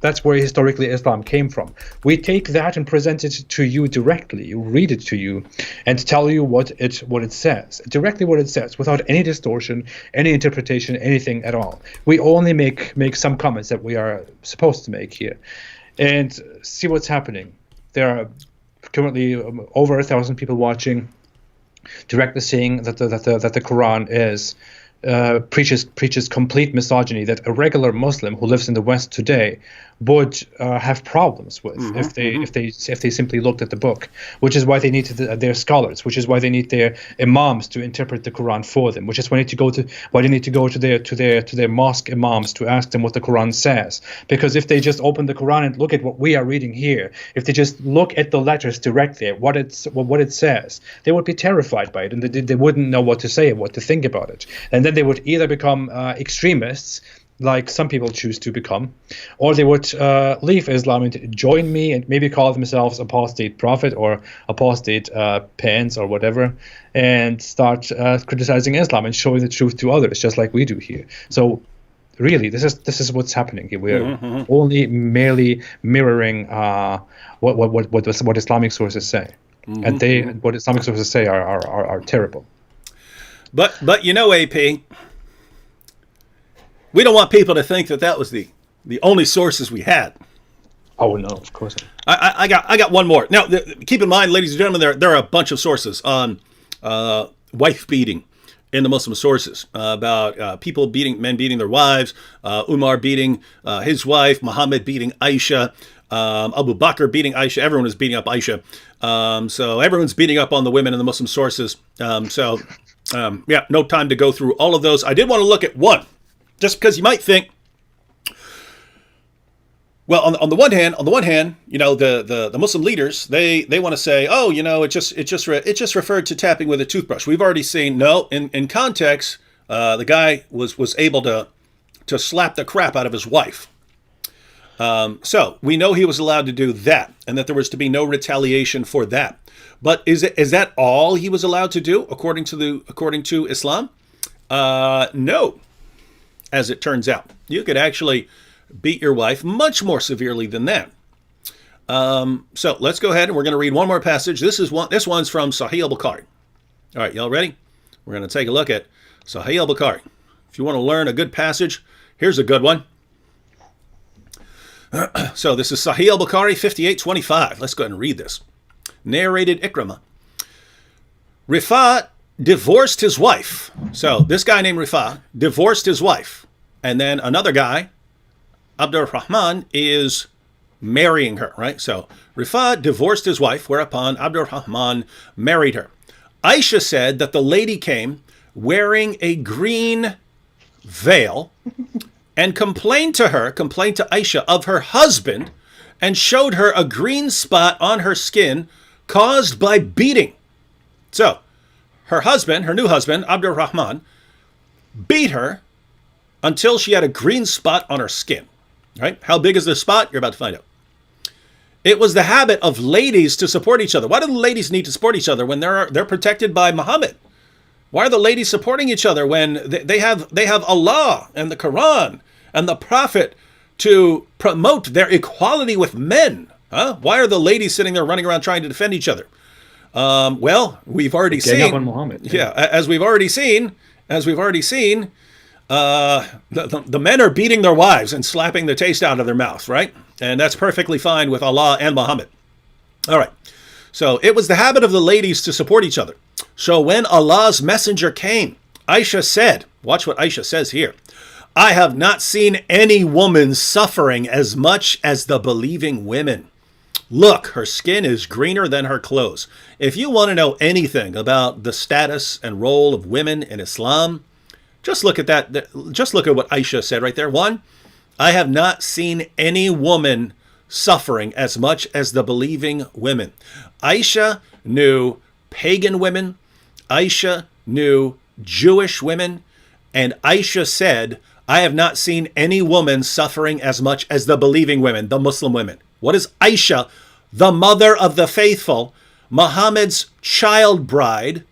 that's where historically Islam came from. We take that and present it to you directly, read it to you, and tell you what it says, directly what it says, without any distortion, any interpretation, anything at all. We only make some comments that we are supposed to make here, and see what's happening. There are currently over 1,000 people watching, directly saying that the Quran is preaches complete misogyny, that a regular Muslim who lives in the West today would have problems with if they simply looked at the book, which is why they need their scholars, which is why they need their imams to interpret the Quran for them, which is why they need to go to their mosque imams to ask them what the Quran says. Because if they just open the Quran and look at what we are reading here, if they just look at the letters directly, what it says, they would be terrified by it, and they wouldn't know what to say and what to think about it, and then they would either become extremists, like some people choose to become, or they would leave Islam and join me and maybe call themselves Apostate Prophet or Apostate Pants or whatever, and start criticizing Islam and showing the truth to others, just like we do here. So really, this is what's happening here. We're only merely mirroring what Islamic sources say, and what Islamic sources say are terrible. But AP, we don't want people to think that was the only sources we had. Oh no, of course not. I got one more. Now, keep in mind, ladies and gentlemen, there are a bunch of sources on wife beating in the Muslim sources, about men beating their wives, Umar beating his wife, Muhammad beating Aisha, Abu Bakr beating Aisha. Everyone is beating up Aisha. So everyone's beating up on the women in the Muslim sources. No time to go through all of those. I did want to look at one, just because you might think, well, on the one hand, the Muslim leaders, they want to say, oh, it just referred to tapping with a toothbrush. We've already seen, no, in context, the guy was able to slap the crap out of his wife. So we know he was allowed to do that, and that there was to be no retaliation for that. But is that all he was allowed to do according to Islam? No. As it turns out, you could actually beat your wife much more severely than that. So let's go ahead and we're going to read one more passage. This one's from Sahih al-Bukhari. All right, y'all ready? We're going to take a look at Sahih al-Bukhari. If you want to learn a good passage, here's a good one. So this is Sahih al-Bukhari 58:25. Let's go ahead and read this. Narrated Ikramah. Rifa divorced his wife. So this guy named Rifa divorced his wife. And then another guy, Abdurrahman, is marrying her, right? So Rifa divorced his wife, whereupon Abdurrahman married her. Aisha said that the lady came wearing a green veil and complained to Aisha of her husband, and showed her a green spot on her skin caused by beating. So her new husband, Abdurrahman, beat her until she had a green spot on her skin. Right? How big is this spot? You're about to find out. It was the habit of ladies to support each other. Why do the ladies need to support each other when they're protected by Muhammad? Why are the ladies supporting each other when they have Allah and the Quran and the Prophet to promote their equality with men? Huh? Why are the ladies sitting there running around trying to defend each other? Well, we've already seen. Up on Muhammad. Yeah, as we've already seen, the men are beating their wives and slapping the taste out of their mouth, right? And that's perfectly fine with Allah and Muhammad. All right. So it was the habit of the ladies to support each other. So when Allah's messenger came, Aisha said, watch what Aisha says here, I have not seen any woman suffering as much as the believing women. Look, her skin is greener than her clothes. If you want to know anything about the status and role of women in Islam, just look at that. Just look at what Aisha said right there. One, I have not seen any woman suffering as much as the believing women. Aisha knew pagan women. Aisha knew Jewish women. And Aisha said, I have not seen any woman suffering as much as the believing women, the Muslim women. What is Aisha, the mother of the faithful, Muhammad's child bride,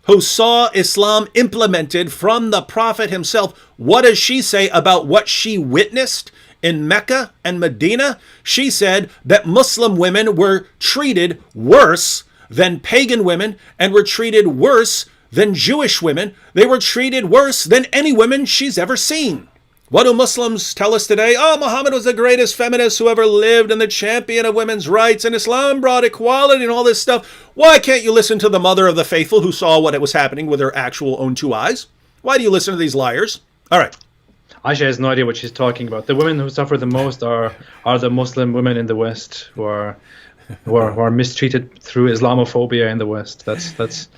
who saw Islam implemented from the Prophet himself? What does she say about what she witnessed in Mecca and Medina? She said that Muslim women were treated worse than pagan women and were treated worse than Jewish women. They were treated worse than any women she's ever seen. What do Muslims tell us today? Oh, Muhammad was the greatest feminist who ever lived and the champion of women's rights, and Islam brought equality and all this stuff. Why can't you listen to the mother of the faithful who saw what was happening with her actual own two eyes? Why do you listen to these liars? All right. Aisha has no idea what she's talking about. The women who suffer the most are the Muslim women in the West who are mistreated through Islamophobia in the West. That's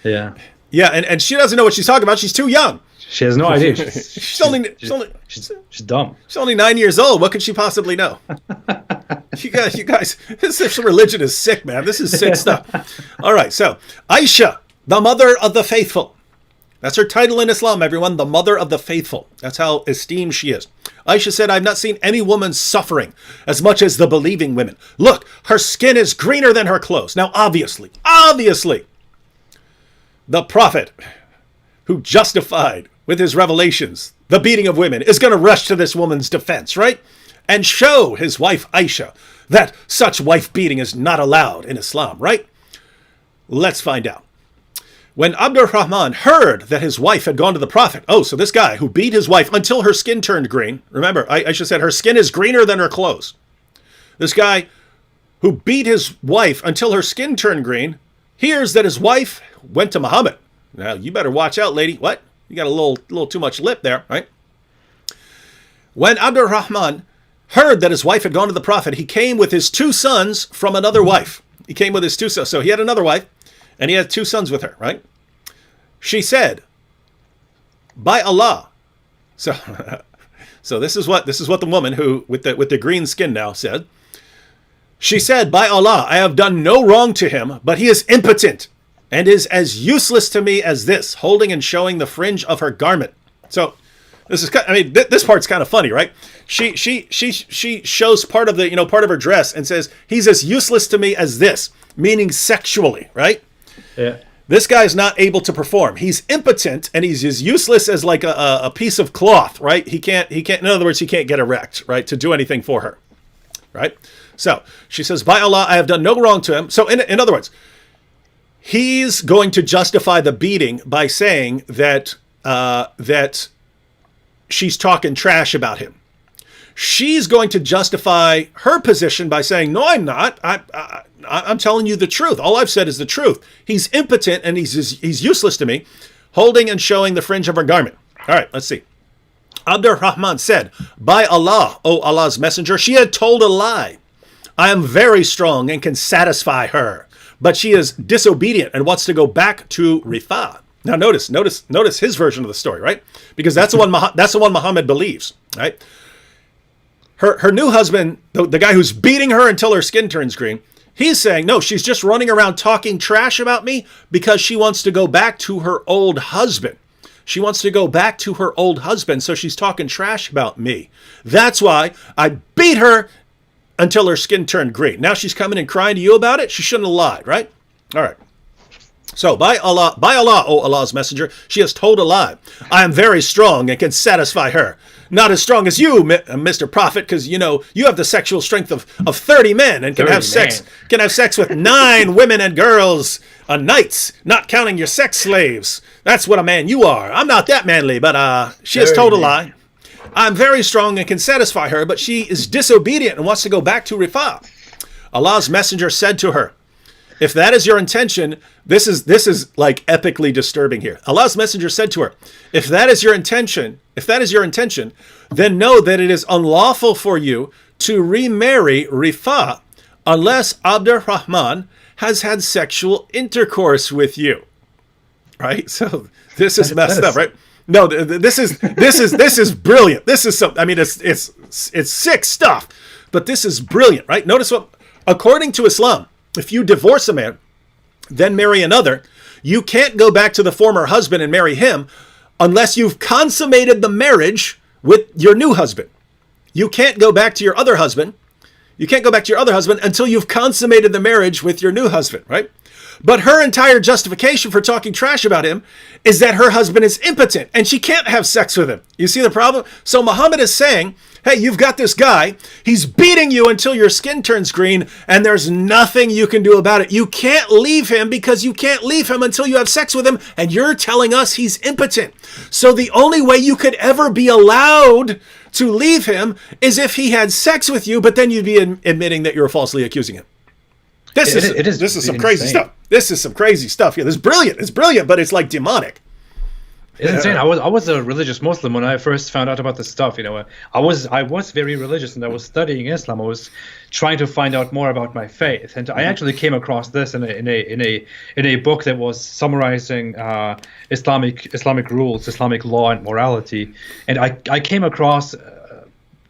yeah. Yeah, and she doesn't know what she's talking about. She's too young. She has no idea. She's dumb. She's only 9 years old. What could she possibly know? You guys, this religion is sick, man. This is sick stuff. All right, so Aisha, the mother of the faithful. That's her title in Islam, everyone. The mother of the faithful. That's how esteemed she is. Aisha said, I've not seen any woman suffering as much as the believing women. Look, her skin is greener than her clothes. Now, obviously, the Prophet, who justified with his revelations the beating of women, is going to rush to this woman's defense, right? And show his wife Aisha that such wife beating is not allowed in Islam, right? Let's find out. When Abdurrahman heard that his wife had gone to the Prophet, so this guy who beat his wife until her skin turned green, remember, Aisha said her skin is greener than her clothes. This guy who beat his wife until her skin turned green hears that his wife went to Muhammad. Now, you better watch out, lady. What? You got a little too much lip there, right? When Abdurrahman heard that his wife had gone to the Prophet, he came with his two sons from another wife. He came with his two sons. So he had another wife, and he had two sons with her, right? She said, by Allah. So this is what the woman who with the green skin now said. She said, by Allah, I have done no wrong to him, but he is impotent and is as useless to me as this, holding and showing the fringe of her garment. So this is, this part's kind of funny, right? She shows part of her dress and says, he's as useless to me as this, meaning sexually, right? Yeah. This guy's not able to perform. He's impotent and he's as useless as like a piece of cloth, right? He can't, in other words, he can't get erect, right? To do anything for her, right? So she says, by Allah, I have done no wrong to him. So in other words, he's going to justify the beating by saying that she's talking trash about him. She's going to justify her position by saying, no, I'm not. I'm telling you the truth. All I've said is the truth. He's impotent and he's useless to me, holding and showing the fringe of her garment. All right, let's see. Abdurrahman said, by Allah, O Allah's messenger, she had told a lie. I am very strong and can satisfy her, but she is disobedient and wants to go back to Rifa. Now notice his version of the story, right? Because that's the one Muhammad believes, right? Her new husband, the guy who's beating her until her skin turns green, he's saying, no, she's just running around talking trash about me because she wants to go back to her old husband. She wants to go back to her old husband, so she's talking trash about me. That's why I beat her until her skin turned green. Now she's coming and crying to you about it? She shouldn't have lied, right? All right. So by Allah, O Allah's messenger, she has told a lie. I am very strong and can satisfy her. Not as strong as you, Mr. Prophet, because you have the sexual strength of 30 men and can have sex with 9 women and girls a night, not counting your sex slaves. That's what a man you are. I'm not that manly, but she has told a lie. I'm very strong and can satisfy her, but she is disobedient and wants to go back to Rifa. Allah's messenger said to her, if that is your intention, this is like epically disturbing here. Allah's messenger said to her, if that is your intention, then know that it is unlawful for you to remarry Rifa unless Abdurrahman has had sexual intercourse with you. Right? So this is messed up, right? No, this is brilliant. This is some. I mean, it's sick stuff, but this is brilliant, right? Notice what, according to Islam, if you divorce a man, then marry another, you can't go back to the former husband and marry him unless you've consummated the marriage with your new husband. You can't go back to your other husband. You can't go back to your other husband until you've consummated the marriage with your new husband, right? But her entire justification for talking trash about him is that her husband is impotent and she can't have sex with him. You see the problem? So Muhammad is saying, hey, you've got this guy. He's beating you until your skin turns green and there's nothing you can do about it. You can't leave him because you can't leave him until you have sex with him. And you're telling us he's impotent. So the only way you could ever be allowed to leave him is if he had sex with you, but then you'd be admitting that you're falsely accusing him. This is some crazy stuff. This is some crazy stuff. Yeah, this is brilliant. It's brilliant, but it's like demonic. It's insane. I was a religious Muslim when I first found out about this stuff. You know, I was very religious and I was studying Islam. I was trying to find out more about my faith, and I actually came across this in a book that was summarizing Islamic rules, Islamic law, and morality. And I came across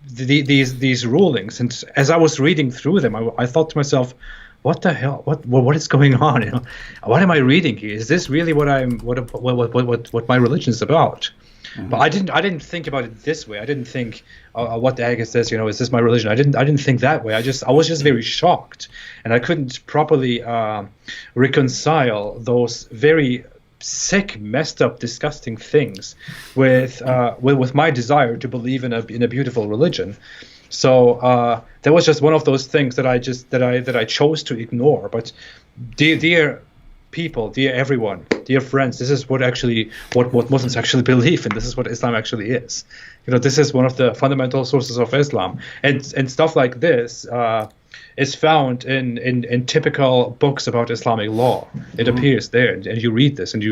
these rulings, and as I was reading through them, I thought to myself, what the hell? What is going on? You know, what am I reading here? Is this really what my religion is about? Mm-hmm. But I didn't think about it this way. I didn't think, what the heck is this? You know, is this my religion? I didn't think that way. I was just very shocked, and I couldn't properly reconcile those very sick, messed up, disgusting things with my desire to believe in a beautiful religion. So that was just one of those things that I chose to ignore. But dear people, dear everyone, dear friends, this is what Muslims actually believe in. This is what Islam actually is. You know, this is one of the fundamental sources of Islam, and stuff like this is found in typical books about Islamic law. It appears there, and you read this, and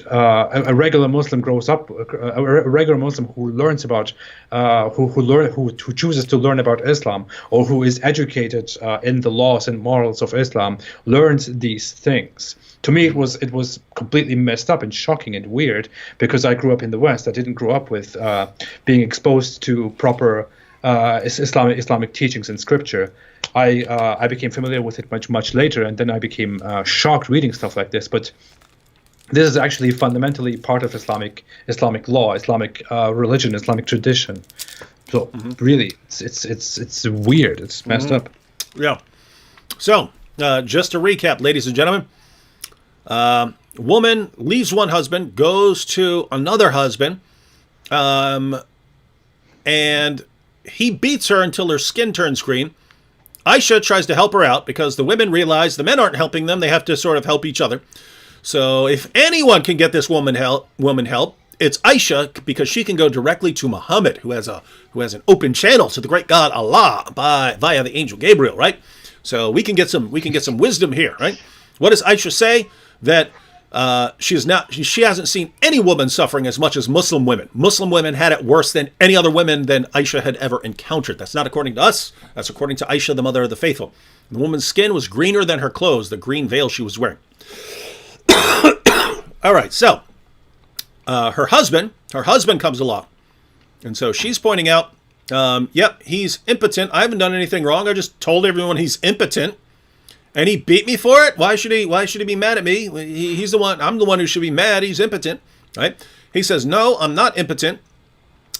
a regular Muslim grows up, a regular Muslim who learns about, who chooses to learn about Islam, or who is educated in the laws and morals of Islam, learns these things. To me, it was completely messed up and shocking and weird, because I grew up in the West. I didn't grow up with being exposed to proper Islamic teachings and scripture. I became familiar with it much later, and then I became shocked reading stuff like this. But this is actually fundamentally part of Islamic law, Islamic religion, Islamic tradition. So really, it's weird. It's messed up. Yeah. So just to recap, ladies and gentlemen, woman leaves one husband, goes to another husband, and he beats her until her skin turns green. Aisha tries to help her out because the women realize the men aren't helping them. They have to sort of help each other. So if anyone can get this woman help, it's Aisha, because she can go directly to Muhammad, who has an open channel to the great God Allah via the angel Gabriel, right? So we can get some wisdom here, right? What does Aisha say? That she hasn't seen any woman suffering as much as Muslim women. Muslim women had it worse than any other women than Aisha had ever encountered. That's not according to us. That's according to Aisha, the mother of the faithful. The woman's skin was greener than her clothes, the green veil she was wearing. All right, so her husband comes along, and so she's pointing out, yep, he's impotent. I haven't done anything wrong. I just told everyone he's impotent, and he beat me for it. Why should he be mad at me? He's the one. I'm the one who should be mad. He's impotent, right? He says, no, I'm not impotent.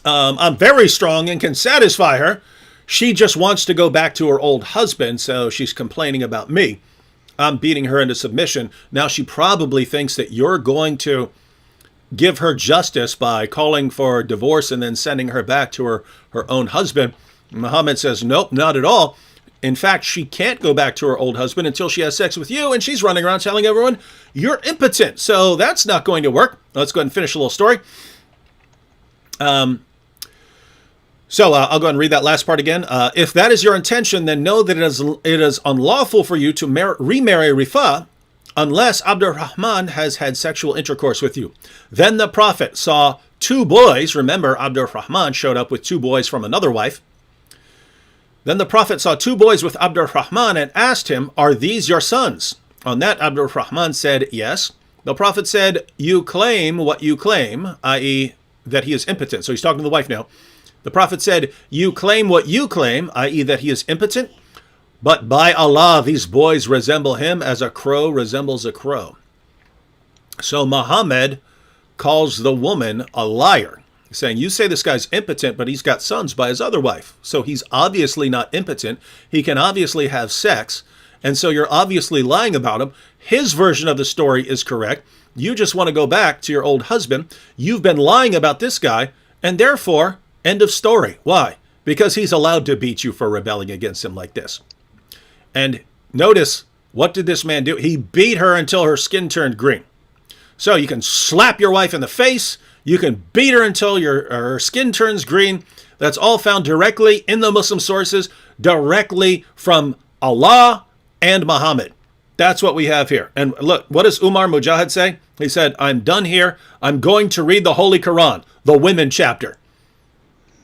I'm very strong and can satisfy her. She just wants to go back to her old husband, so she's complaining about me. I'm beating her into submission. Now she probably thinks that you're going to give her justice by calling for divorce and then sending her back to her own husband. Muhammad says, nope, not at all. In fact, she can't go back to her old husband until she has sex with you, and she's running around telling everyone you're impotent. So that's not going to work. Let's go ahead and finish a little story. So I'll go ahead and read that last part again. If that is your intention, then know that it is unlawful for you to remarry Rifa unless Abdurrahman has had sexual intercourse with you. Then the Prophet saw two boys. Remember, Abdurrahman showed up with two boys from another wife. Then the Prophet saw two boys with Abdurrahman and asked him, are these your sons? On that, Abdurrahman said, yes. The Prophet said, you claim what you claim, i.e., that he is impotent. So he's talking to the wife now. The Prophet said, you claim what you claim, i.e., that he is impotent, but by Allah, these boys resemble him as a crow resembles a crow. So Muhammad calls the woman a liar, saying, you say this guy's impotent, but he's got sons by his other wife. So he's obviously not impotent. He can obviously have sex. And so you're obviously lying about him. His version of the story is correct. You just want to go back to your old husband. You've been lying about this guy, and therefore, end of story. Why? Because he's allowed to beat you for rebelling against him like this. And notice, what did this man do? He beat her until her skin turned green. So you can slap your wife in the face. You can beat her until her skin turns green. That's all found directly in the Muslim sources, directly from Allah and Muhammad. That's what we have here. And look, what does Umar Mujahid say? He said, I'm done here. I'm going to read the Holy Quran, the women chapter.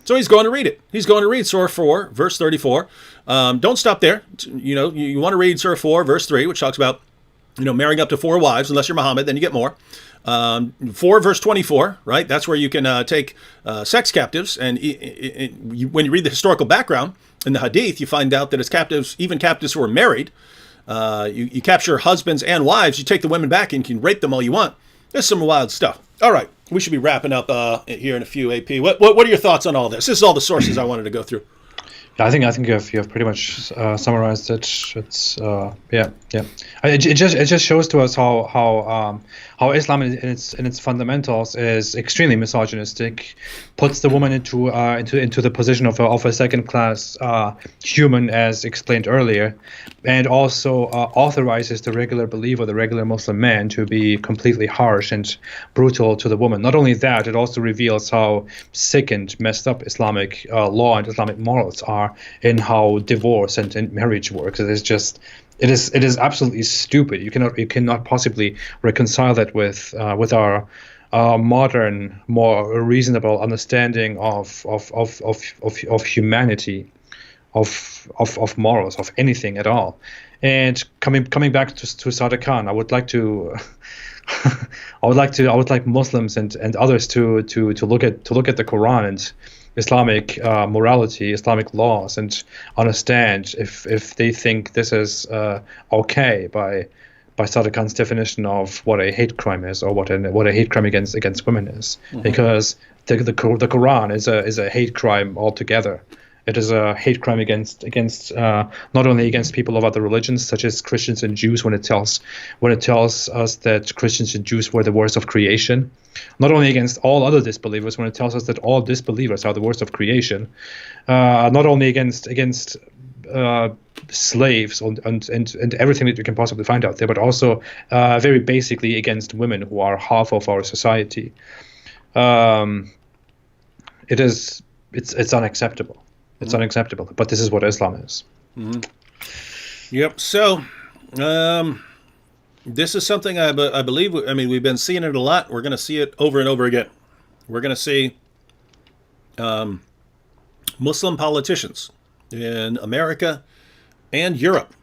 So he's going to read it. He's going to read Surah 4, verse 34. Don't stop there. You want to read Surah 4, verse 3, which talks about marrying up to 4 wives, unless you're Muhammad, then you get more. 4 verse 24, right? That's where you can take sex captives. And when you read the historical background in the Hadith, you find out that it's captives, even captives who are married. You capture husbands and wives. You take the women back and you can rape them all you want. There's some wild stuff. All right, we should be wrapping up here in a few. AP, what are your thoughts on all this? This is all the sources I wanted to go through. I think you have pretty much summarized it. It's yeah. It just shows to us how Islam in its fundamentals is extremely misogynistic, puts the woman into the position of a second class human, as explained earlier, and also authorizes the regular believer, the regular Muslim man, to be completely harsh and brutal to the woman. Not only that, it also reveals how sick and messed up Islamic law and Islamic morals are in how divorce and marriage works. It is absolutely stupid. You cannot possibly reconcile that with our modern, more reasonable understanding of humanity, of morals, of anything at all. And coming back to Sadiq Khan, I would like Muslims and others to look at the Quran and Islamic morality, Islamic laws, and understand if they think this is okay by Sadiq Khan's definition of what a hate crime is, or what a hate crime against women is. Mm-hmm. Because the Quran is a hate crime altogether. It is a hate crime against not only against people of other religions, such as Christians and Jews, when it tells us that Christians and Jews were the worst of creation, not only against all other disbelievers, when it tells us that all disbelievers are the worst of creation, not only against slaves and everything that you can possibly find out there, but also very basically against women, who are half of our society. It's unacceptable. It's unacceptable, but this is what Islam is. Mm-hmm. Yep. So, this is something I believe. I mean, we've been seeing it a lot. We're going to see it over and over again. We're going to see Muslim politicians in America and Europe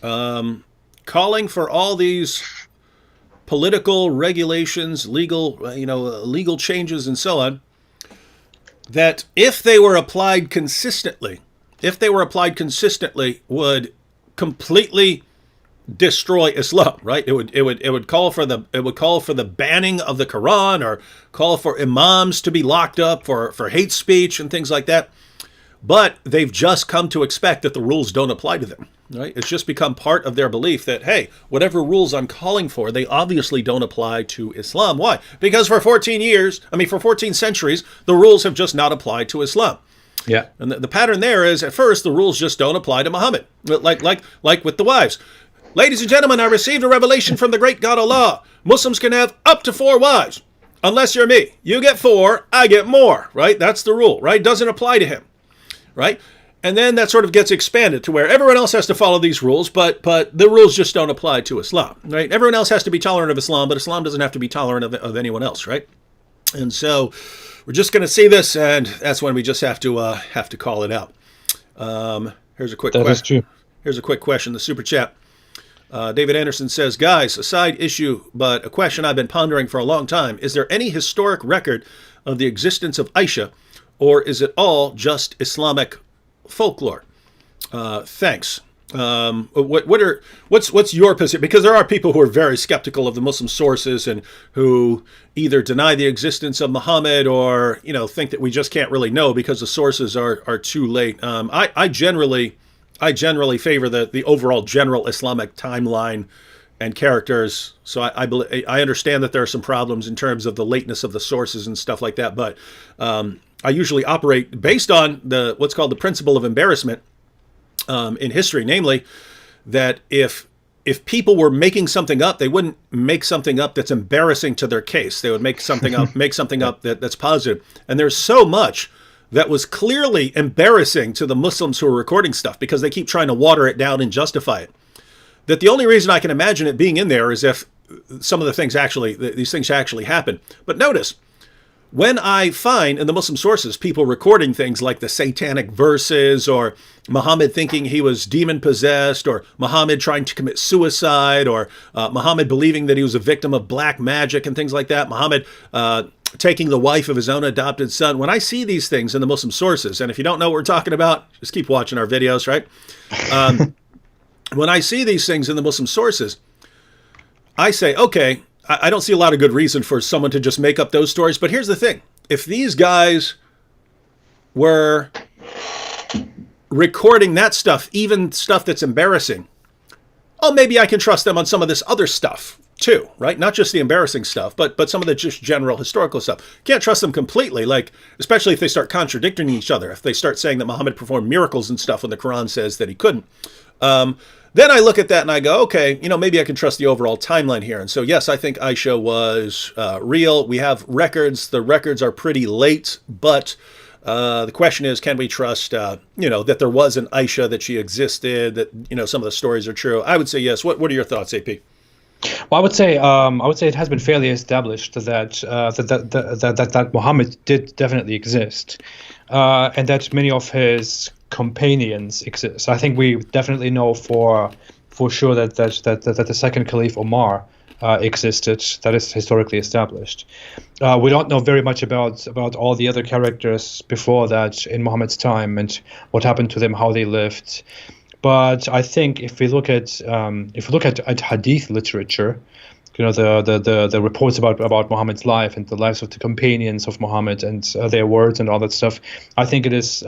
calling for all these political regulations, legal changes, and so on, that if they were applied consistently, would completely destroy Islam, right? It would call for the banning of the Quran, or call for imams to be locked up for hate speech and things like that. But they've just come to expect that the rules don't apply to them, right? It's just become part of their belief that, hey, whatever rules I'm calling for, they obviously don't apply to Islam. Why? Because for 14 centuries, the rules have just not applied to Islam. Yeah. And the pattern there is, at first, the rules just don't apply to Muhammad. Like with the wives. Ladies and gentlemen, I received a revelation from the great God Allah. Muslims can have up to 4 wives. Unless you're me. You get 4, I get more, right? That's the rule, right? Doesn't apply to him. Right? And then that sort of gets expanded to where everyone else has to follow these rules, but the rules just don't apply to Islam, right? Everyone else has to be tolerant of Islam, but Islam doesn't have to be tolerant of anyone else, right? And so we're just going to see this, and that's when we just have to call it out. Here's a quick question. That is true. Here's a quick question, the super chat. David Anderson says, guys, a side issue, but a question I've been pondering for a long time. Is there any historic record of the existence of Aisha, or is it all just Islamic folklore? Thanks. What's your position? Because there are people who are very skeptical of the Muslim sources and who either deny the existence of Muhammad or think that we just can't really know because the sources are too late. I generally favor the overall general Islamic timeline and characters. So I understand that there are some problems in terms of the lateness of the sources and stuff like that, but I usually operate based on what's called the principle of embarrassment in history, namely that if people were making something up, they wouldn't make something up that's embarrassing to their case. They would make something up that's positive. And there's so much that was clearly embarrassing to the Muslims who are recording stuff because they keep trying to water it down and justify it, that the only reason I can imagine it being in there is if some of these things actually happen. But notice, when I find in the Muslim sources people recording things like the satanic verses or Muhammad thinking he was demon possessed or Muhammad trying to commit suicide or Muhammad believing that he was a victim of black magic and things like that, Muhammad taking the wife of his own adopted son. When I see these things in the Muslim sources, and if you don't know what we're talking about, just keep watching our videos, right? When I see these things in the Muslim sources, I say, okay, I don't see a lot of good reason for someone to just make up those stories. But here's the thing. If these guys were recording that stuff, even stuff that's embarrassing, oh, maybe I can trust them on some of this other stuff too, right? Not just the embarrassing stuff, but some of the just general historical stuff. Can't trust them completely, like, especially if they start contradicting each other. If they start saying that Muhammad performed miracles and stuff when the Quran says that he couldn't. Then I look at that and I go, okay, maybe I can trust the overall timeline here. And so, yes, I think Aisha was real. We have records. The records are pretty late, but the question is, can we trust, that there was an Aisha, that she existed, that, some of the stories are true? I would say yes. What are your thoughts, AP? Well, I would say it has been fairly established that Muhammad did definitely exist, and that many of his companions exist. I think we definitely know for sure that the second Caliph Omar existed. That is historically established. We don't know very much about all the other characters before that in Muhammad's time and what happened to them, how they lived. But I think if we look at hadith literature, the reports about Muhammad's life and the lives of the companions of Muhammad and their words and all that stuff, I think it is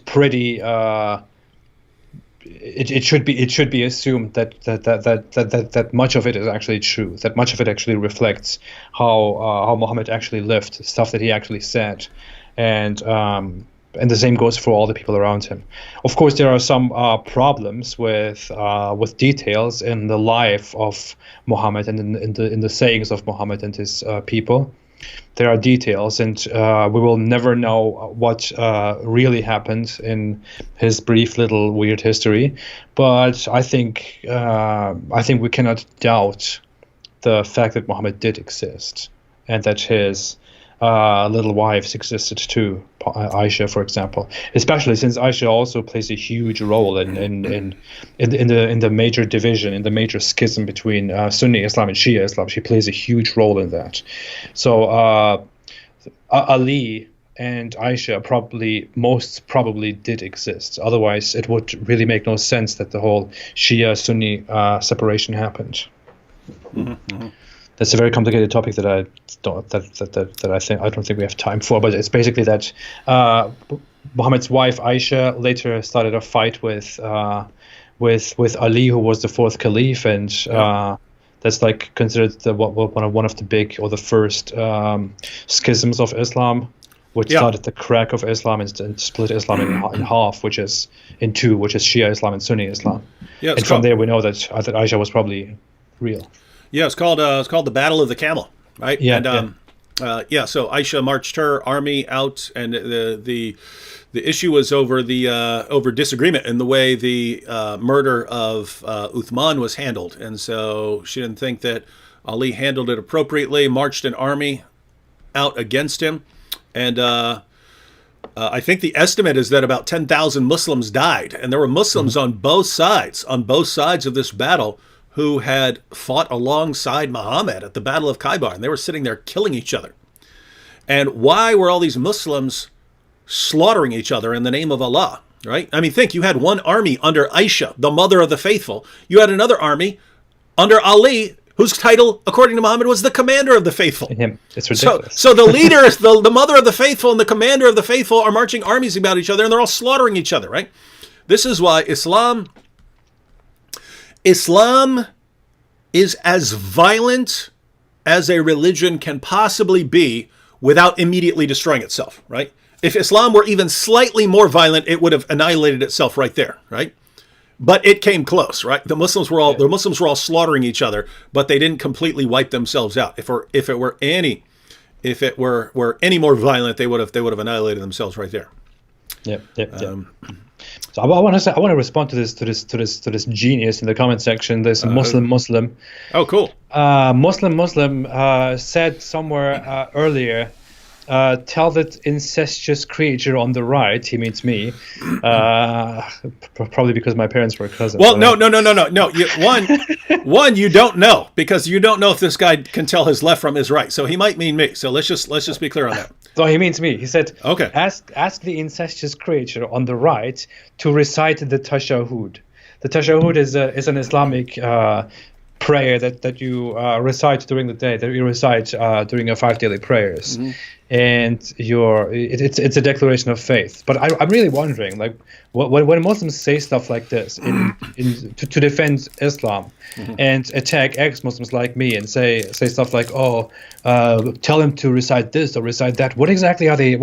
pretty. It should be assumed that much of it is actually true. That much of it actually reflects how Muhammad actually lived, stuff that he actually said, and the same goes for all the people around him. Of course, there are some problems with details in the life of Muhammad and in the sayings of Muhammad and his people. There are details, and we will never know what really happened in his brief little weird history. But I think we cannot doubt the fact that Muhammad did exist, and that his little wives existed too, Aisha, for example. Especially since Aisha also plays a huge role in the major division, in the major schism between Sunni Islam and Shia Islam. She plays a huge role in that. So Ali and Aisha most probably did exist. Otherwise, it would really make no sense that the whole Shia-Sunni separation happened. Mm-hmm, mm-hmm. That's a very complicated topic that I don't think we have time for. But it's basically that Muhammad's wife Aisha later started a fight with Ali, who was the fourth caliph, and that's like considered one of the big or the first schisms of Islam, which started the crack of Islam and split Islam in half, which is in two, which is Shia Islam and Sunni Islam. Yeah, and from there we know that Aisha was probably real. Yeah, it's called the Battle of the Camel, right? Yeah, and so Aisha marched her army out, and the issue was over over disagreement in the way the murder of Uthman was handled, and so she didn't think that Ali handled it appropriately. Marched an army out against him, and I think the estimate is that about 10,000 Muslims died, and there were Muslims on both sides of this battle who had fought alongside Muhammad at the Battle of Khaybar, and they were sitting there killing each other. And why were all these Muslims slaughtering each other in the name of Allah, right? I mean, think, you had one army under Aisha, the mother of the faithful. You had another army under Ali, whose title, according to Muhammad, was the commander of the faithful. It's ridiculous. So the leader, the mother of the faithful and the commander of the faithful are marching armies about each other, and they're all slaughtering each other, right? This is why Islam is as violent as a religion can possibly be without immediately destroying itself, right? If Islam were even slightly more violent, it would have annihilated itself right there, right? But it came close, right? The Muslims were all slaughtering each other, but they didn't completely wipe themselves out. If it were any more violent, they would have annihilated themselves right there. Yep. So I want to respond to this genius in the comment section. There's a Muslim. Oh, cool. Muslim said somewhere earlier, tell that incestuous creature on the right, he means me, probably because my parents were cousins. Well, no. One, you don't know, because you don't know if this guy can tell his left from his right. So he might mean me. So let's just be clear on that. So he means me. He said, okay, ask the incestuous creature on the right to recite the tashahhud. The tashahhud is an Islamic prayer that you recite during the day, that you recite during your 5 daily prayers. Mm-hmm. And it's a declaration of faith. But I'm really wondering, like, when Muslims say stuff like this to defend Islam, mm-hmm. and attack ex-Muslims like me and say stuff like, tell him to recite this or recite that. What exactly are they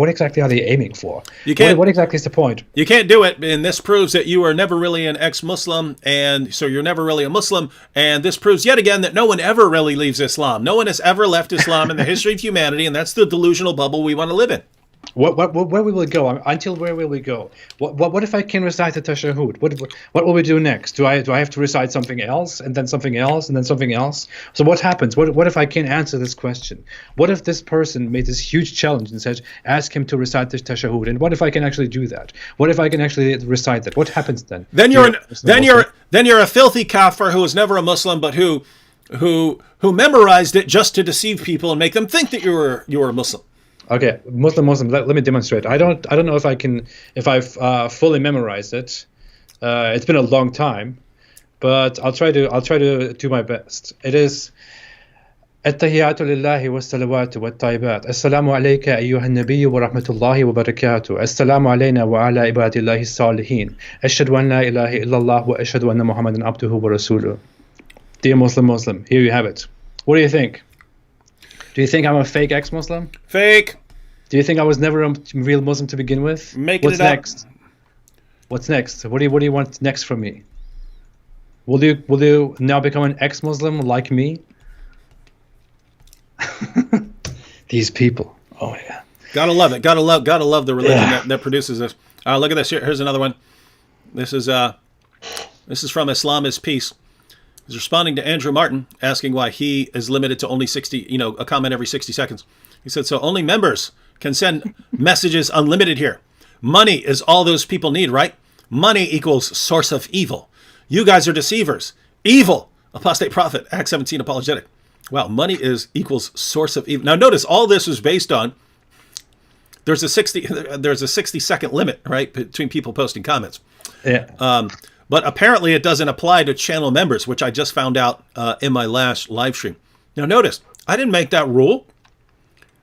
aiming for? What exactly is the point? You can't do it, and this proves that you are never really an ex-Muslim, and so you're never really a Muslim. And this proves yet again that no one ever really leaves Islam. No one has ever left Islam in the history of humanity, and that's the delusional bubble we want to live in. Where will we go? Until where will we go? What if I can recite the tashahhud? What will we do next? Do I have to recite something else, and then something else, and then something else? So what happens? What if I can't answer this question? What if this person made this huge challenge and said, ask him to recite the tashahhud? And what if I can actually do that? What if I can actually recite that? What happens then? Then you're a filthy kafir who was never a Muslim, but who memorized it just to deceive people and make them think that you were a Muslim. Okay, Muslim. Let me demonstrate. I don't know if I've fully memorized it. It's been a long time, but I'll try to do my best. It is التحيات لله والصلوات والطيبات السلام عليك أيها النبي ورحمة الله وبركاته السلام علينا وعلى عباد الله الصالحين أشهد أن لا إله إلا الله وأشهد أن محمدا عبده ورسوله. Dear Muslim, here you have it. What do you think? Do you think I'm a fake ex-Muslim? Fake. Do you think I was never a real Muslim to begin with? What's next? What's next? What do you want next from me? Will you now become an ex-Muslim like me? These people. Oh yeah. Gotta love it. Gotta love the religion that produces this. Look at this. Here's another one. This is from Islam is Peace. He's responding to Andrew Martin, asking why he is limited to only 60, a comment every 60 seconds. He said, so only members can send messages unlimited here. Money is all those people need, right? Money equals source of evil. You guys are deceivers. Evil. Apostate Prophet, Act 17 apologetic. Wow, money equals source of evil. Now notice all this was based on, there's a 60-second limit, right, between people posting comments. Yeah. But apparently it doesn't apply to channel members, which I just found out in my last live stream. Now notice, I didn't make that rule.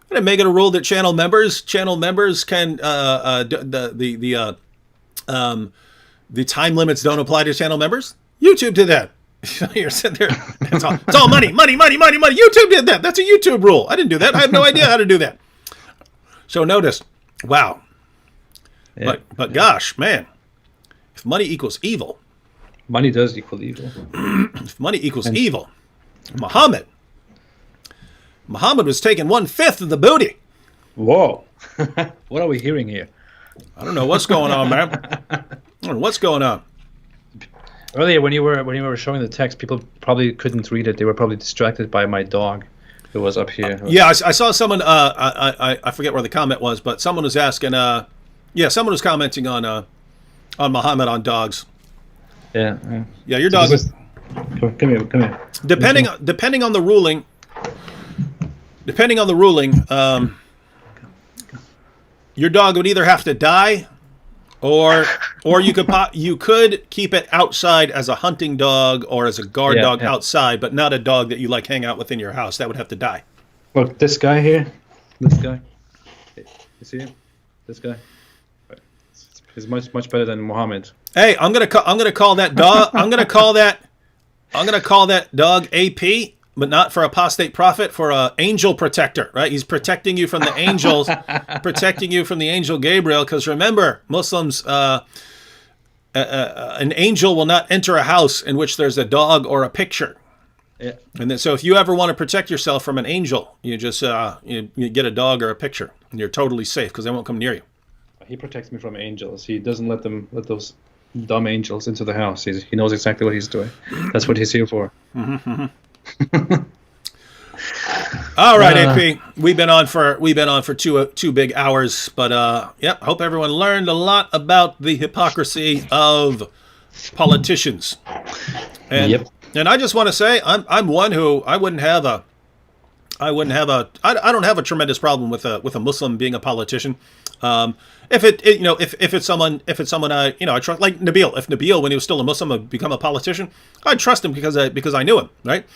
I didn't make it a rule that channel members can the time limits don't apply to channel members. YouTube did that. You're sitting there. It's all money. YouTube did that. That's a YouTube rule. I didn't do that. I have no idea how to do that. So notice, wow. Yeah. But gosh, man. If money equals evil. Money does equal evil. If money equals evil. Muhammad was taking 1/5 of the booty. Whoa. What are we hearing here? I don't know what's going on, man. I don't know what's going on. Earlier when you were showing the text, people probably couldn't read it. They were probably distracted by my dog who was up here. Yeah, I saw someone, I forget where the comment was, but someone was asking, Yeah, someone was commenting on Muhammad on dogs. Yeah. Yeah, your dog. Come here. Depending on the ruling. Your dog would either have to die, or you could keep it outside as a hunting dog or as a guard dog outside, but not a dog that you like hang out with in your house. That would have to die. Look, this guy here. This guy. You see him? This guy. He's much better than Muhammad. Hey, I'm gonna call that dog. I'm gonna call that dog AP, but not for Apostate Prophet, for a angel protector. Right? He's protecting you from the angels, protecting you from the angel Gabriel. Because remember, Muslims, an angel will not enter a house in which there's a dog or a picture. Yeah. And then, so if you ever want to protect yourself from an angel, you just you get a dog or a picture, and you're totally safe because they won't come near you. He protects me from angels. He doesn't let those dumb angels into the house. He knows exactly what he's doing. That's what he's here for. All right, AP. We've been on for two big hours, but yep. Hope everyone learned a lot about the hypocrisy of politicians. And yep. And I just want to say, I'm one who I don't have a tremendous problem with a Muslim being a politician. If it's someone I trust, like Nabil. If Nabil, when he was still a Muslim, had become a politician, I'd trust him because I knew him, right?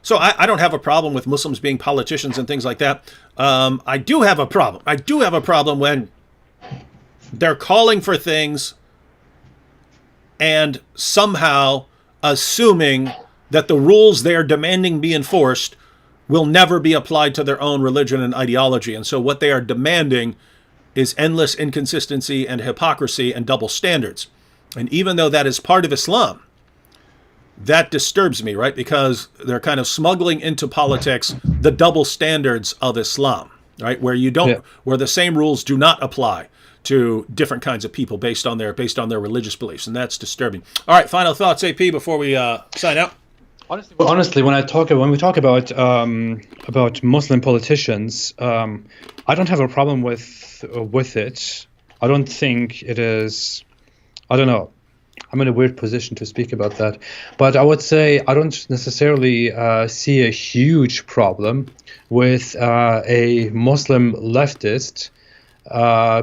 So I don't have a problem with Muslims being politicians and things like that. I do have a problem when they're calling for things and somehow assuming that the rules they are demanding be enforced will never be applied to their own religion and ideology. And so what they are demanding is endless inconsistency and hypocrisy and double standards. And even though that is part of Islam, that disturbs me, right? Because they're kind of smuggling into politics the double standards of Islam, right? Where where the same rules do not apply to different kinds of people based on their religious beliefs, and that's disturbing. All right, final thoughts, AP, before we sign out. Honestly, when we talk about Muslim politicians, I don't have a problem with it. I don't think it is. I don't know. I'm in a weird position to speak about that, but I would say I don't necessarily see a huge problem with a Muslim leftist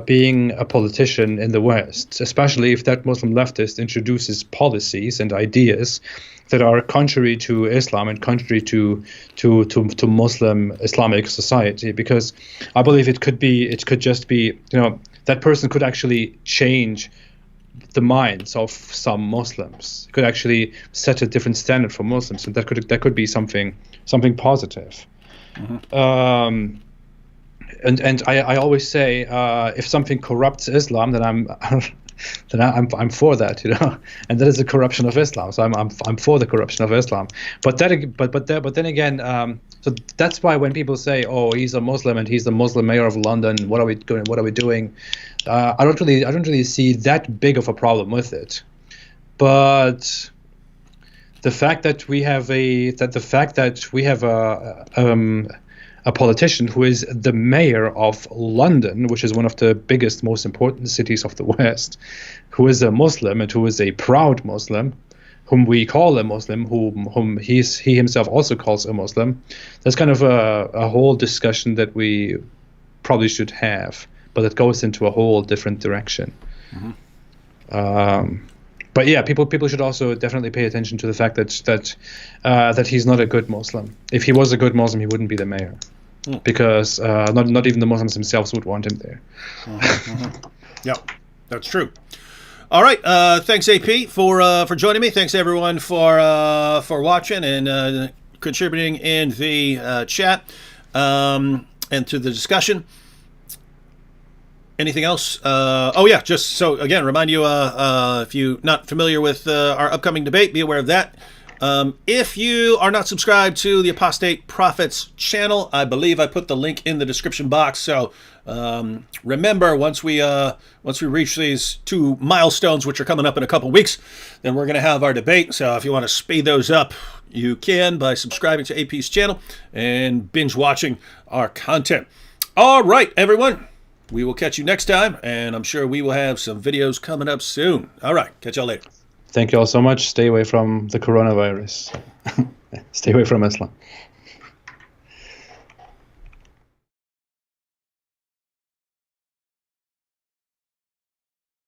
being a politician in the West, especially if that Muslim leftist introduces policies and ideas that are contrary to Islam and contrary to Muslim Islamic society. Because I believe it could just be, that person could actually change the minds of some Muslims. It could actually set a different standard for Muslims, and that could be something positive. Mm-hmm. And I always say, if something corrupts Islam, then I'm for that, and that is the corruption of Islam. So I'm for the corruption of Islam. But then again, so that's why when people say, "Oh, he's a Muslim and he's the Muslim mayor of London, what are we doing?" I don't really see that big of a problem with it. But the fact that we have a politician who is the mayor of London, which is one of the biggest, most important cities of the West, who is a Muslim and who is a proud Muslim, whom we call a Muslim, whom he himself also calls a Muslim, that's kind of a whole discussion that we probably should have, but it goes into a whole different direction. Mm-hmm. But yeah, people should also definitely pay attention to the fact that he's not a good Muslim. If he was a good Muslim, he wouldn't be the mayor, because not even the Muslims themselves would want him there. Mm-hmm. Yeah, that's true. All right, thanks AP for joining me. Thanks everyone for watching and contributing in the chat and to the discussion. Anything else? Just so again, remind you, if you're not familiar with our upcoming debate, be aware of that. If you are not subscribed to the Apostate Prophet's channel, I believe I put the link in the description box. So remember, once we reach these 2 milestones, which are coming up in a couple weeks, then we're going to have our debate. So if you want to speed those up, you can by subscribing to AP's channel and binge watching our content. All right, everyone. We will catch you next time, and I'm sure we will have some videos coming up soon. All right, catch y'all later. Thank you all so much. Stay away from the coronavirus. Stay away from Islam.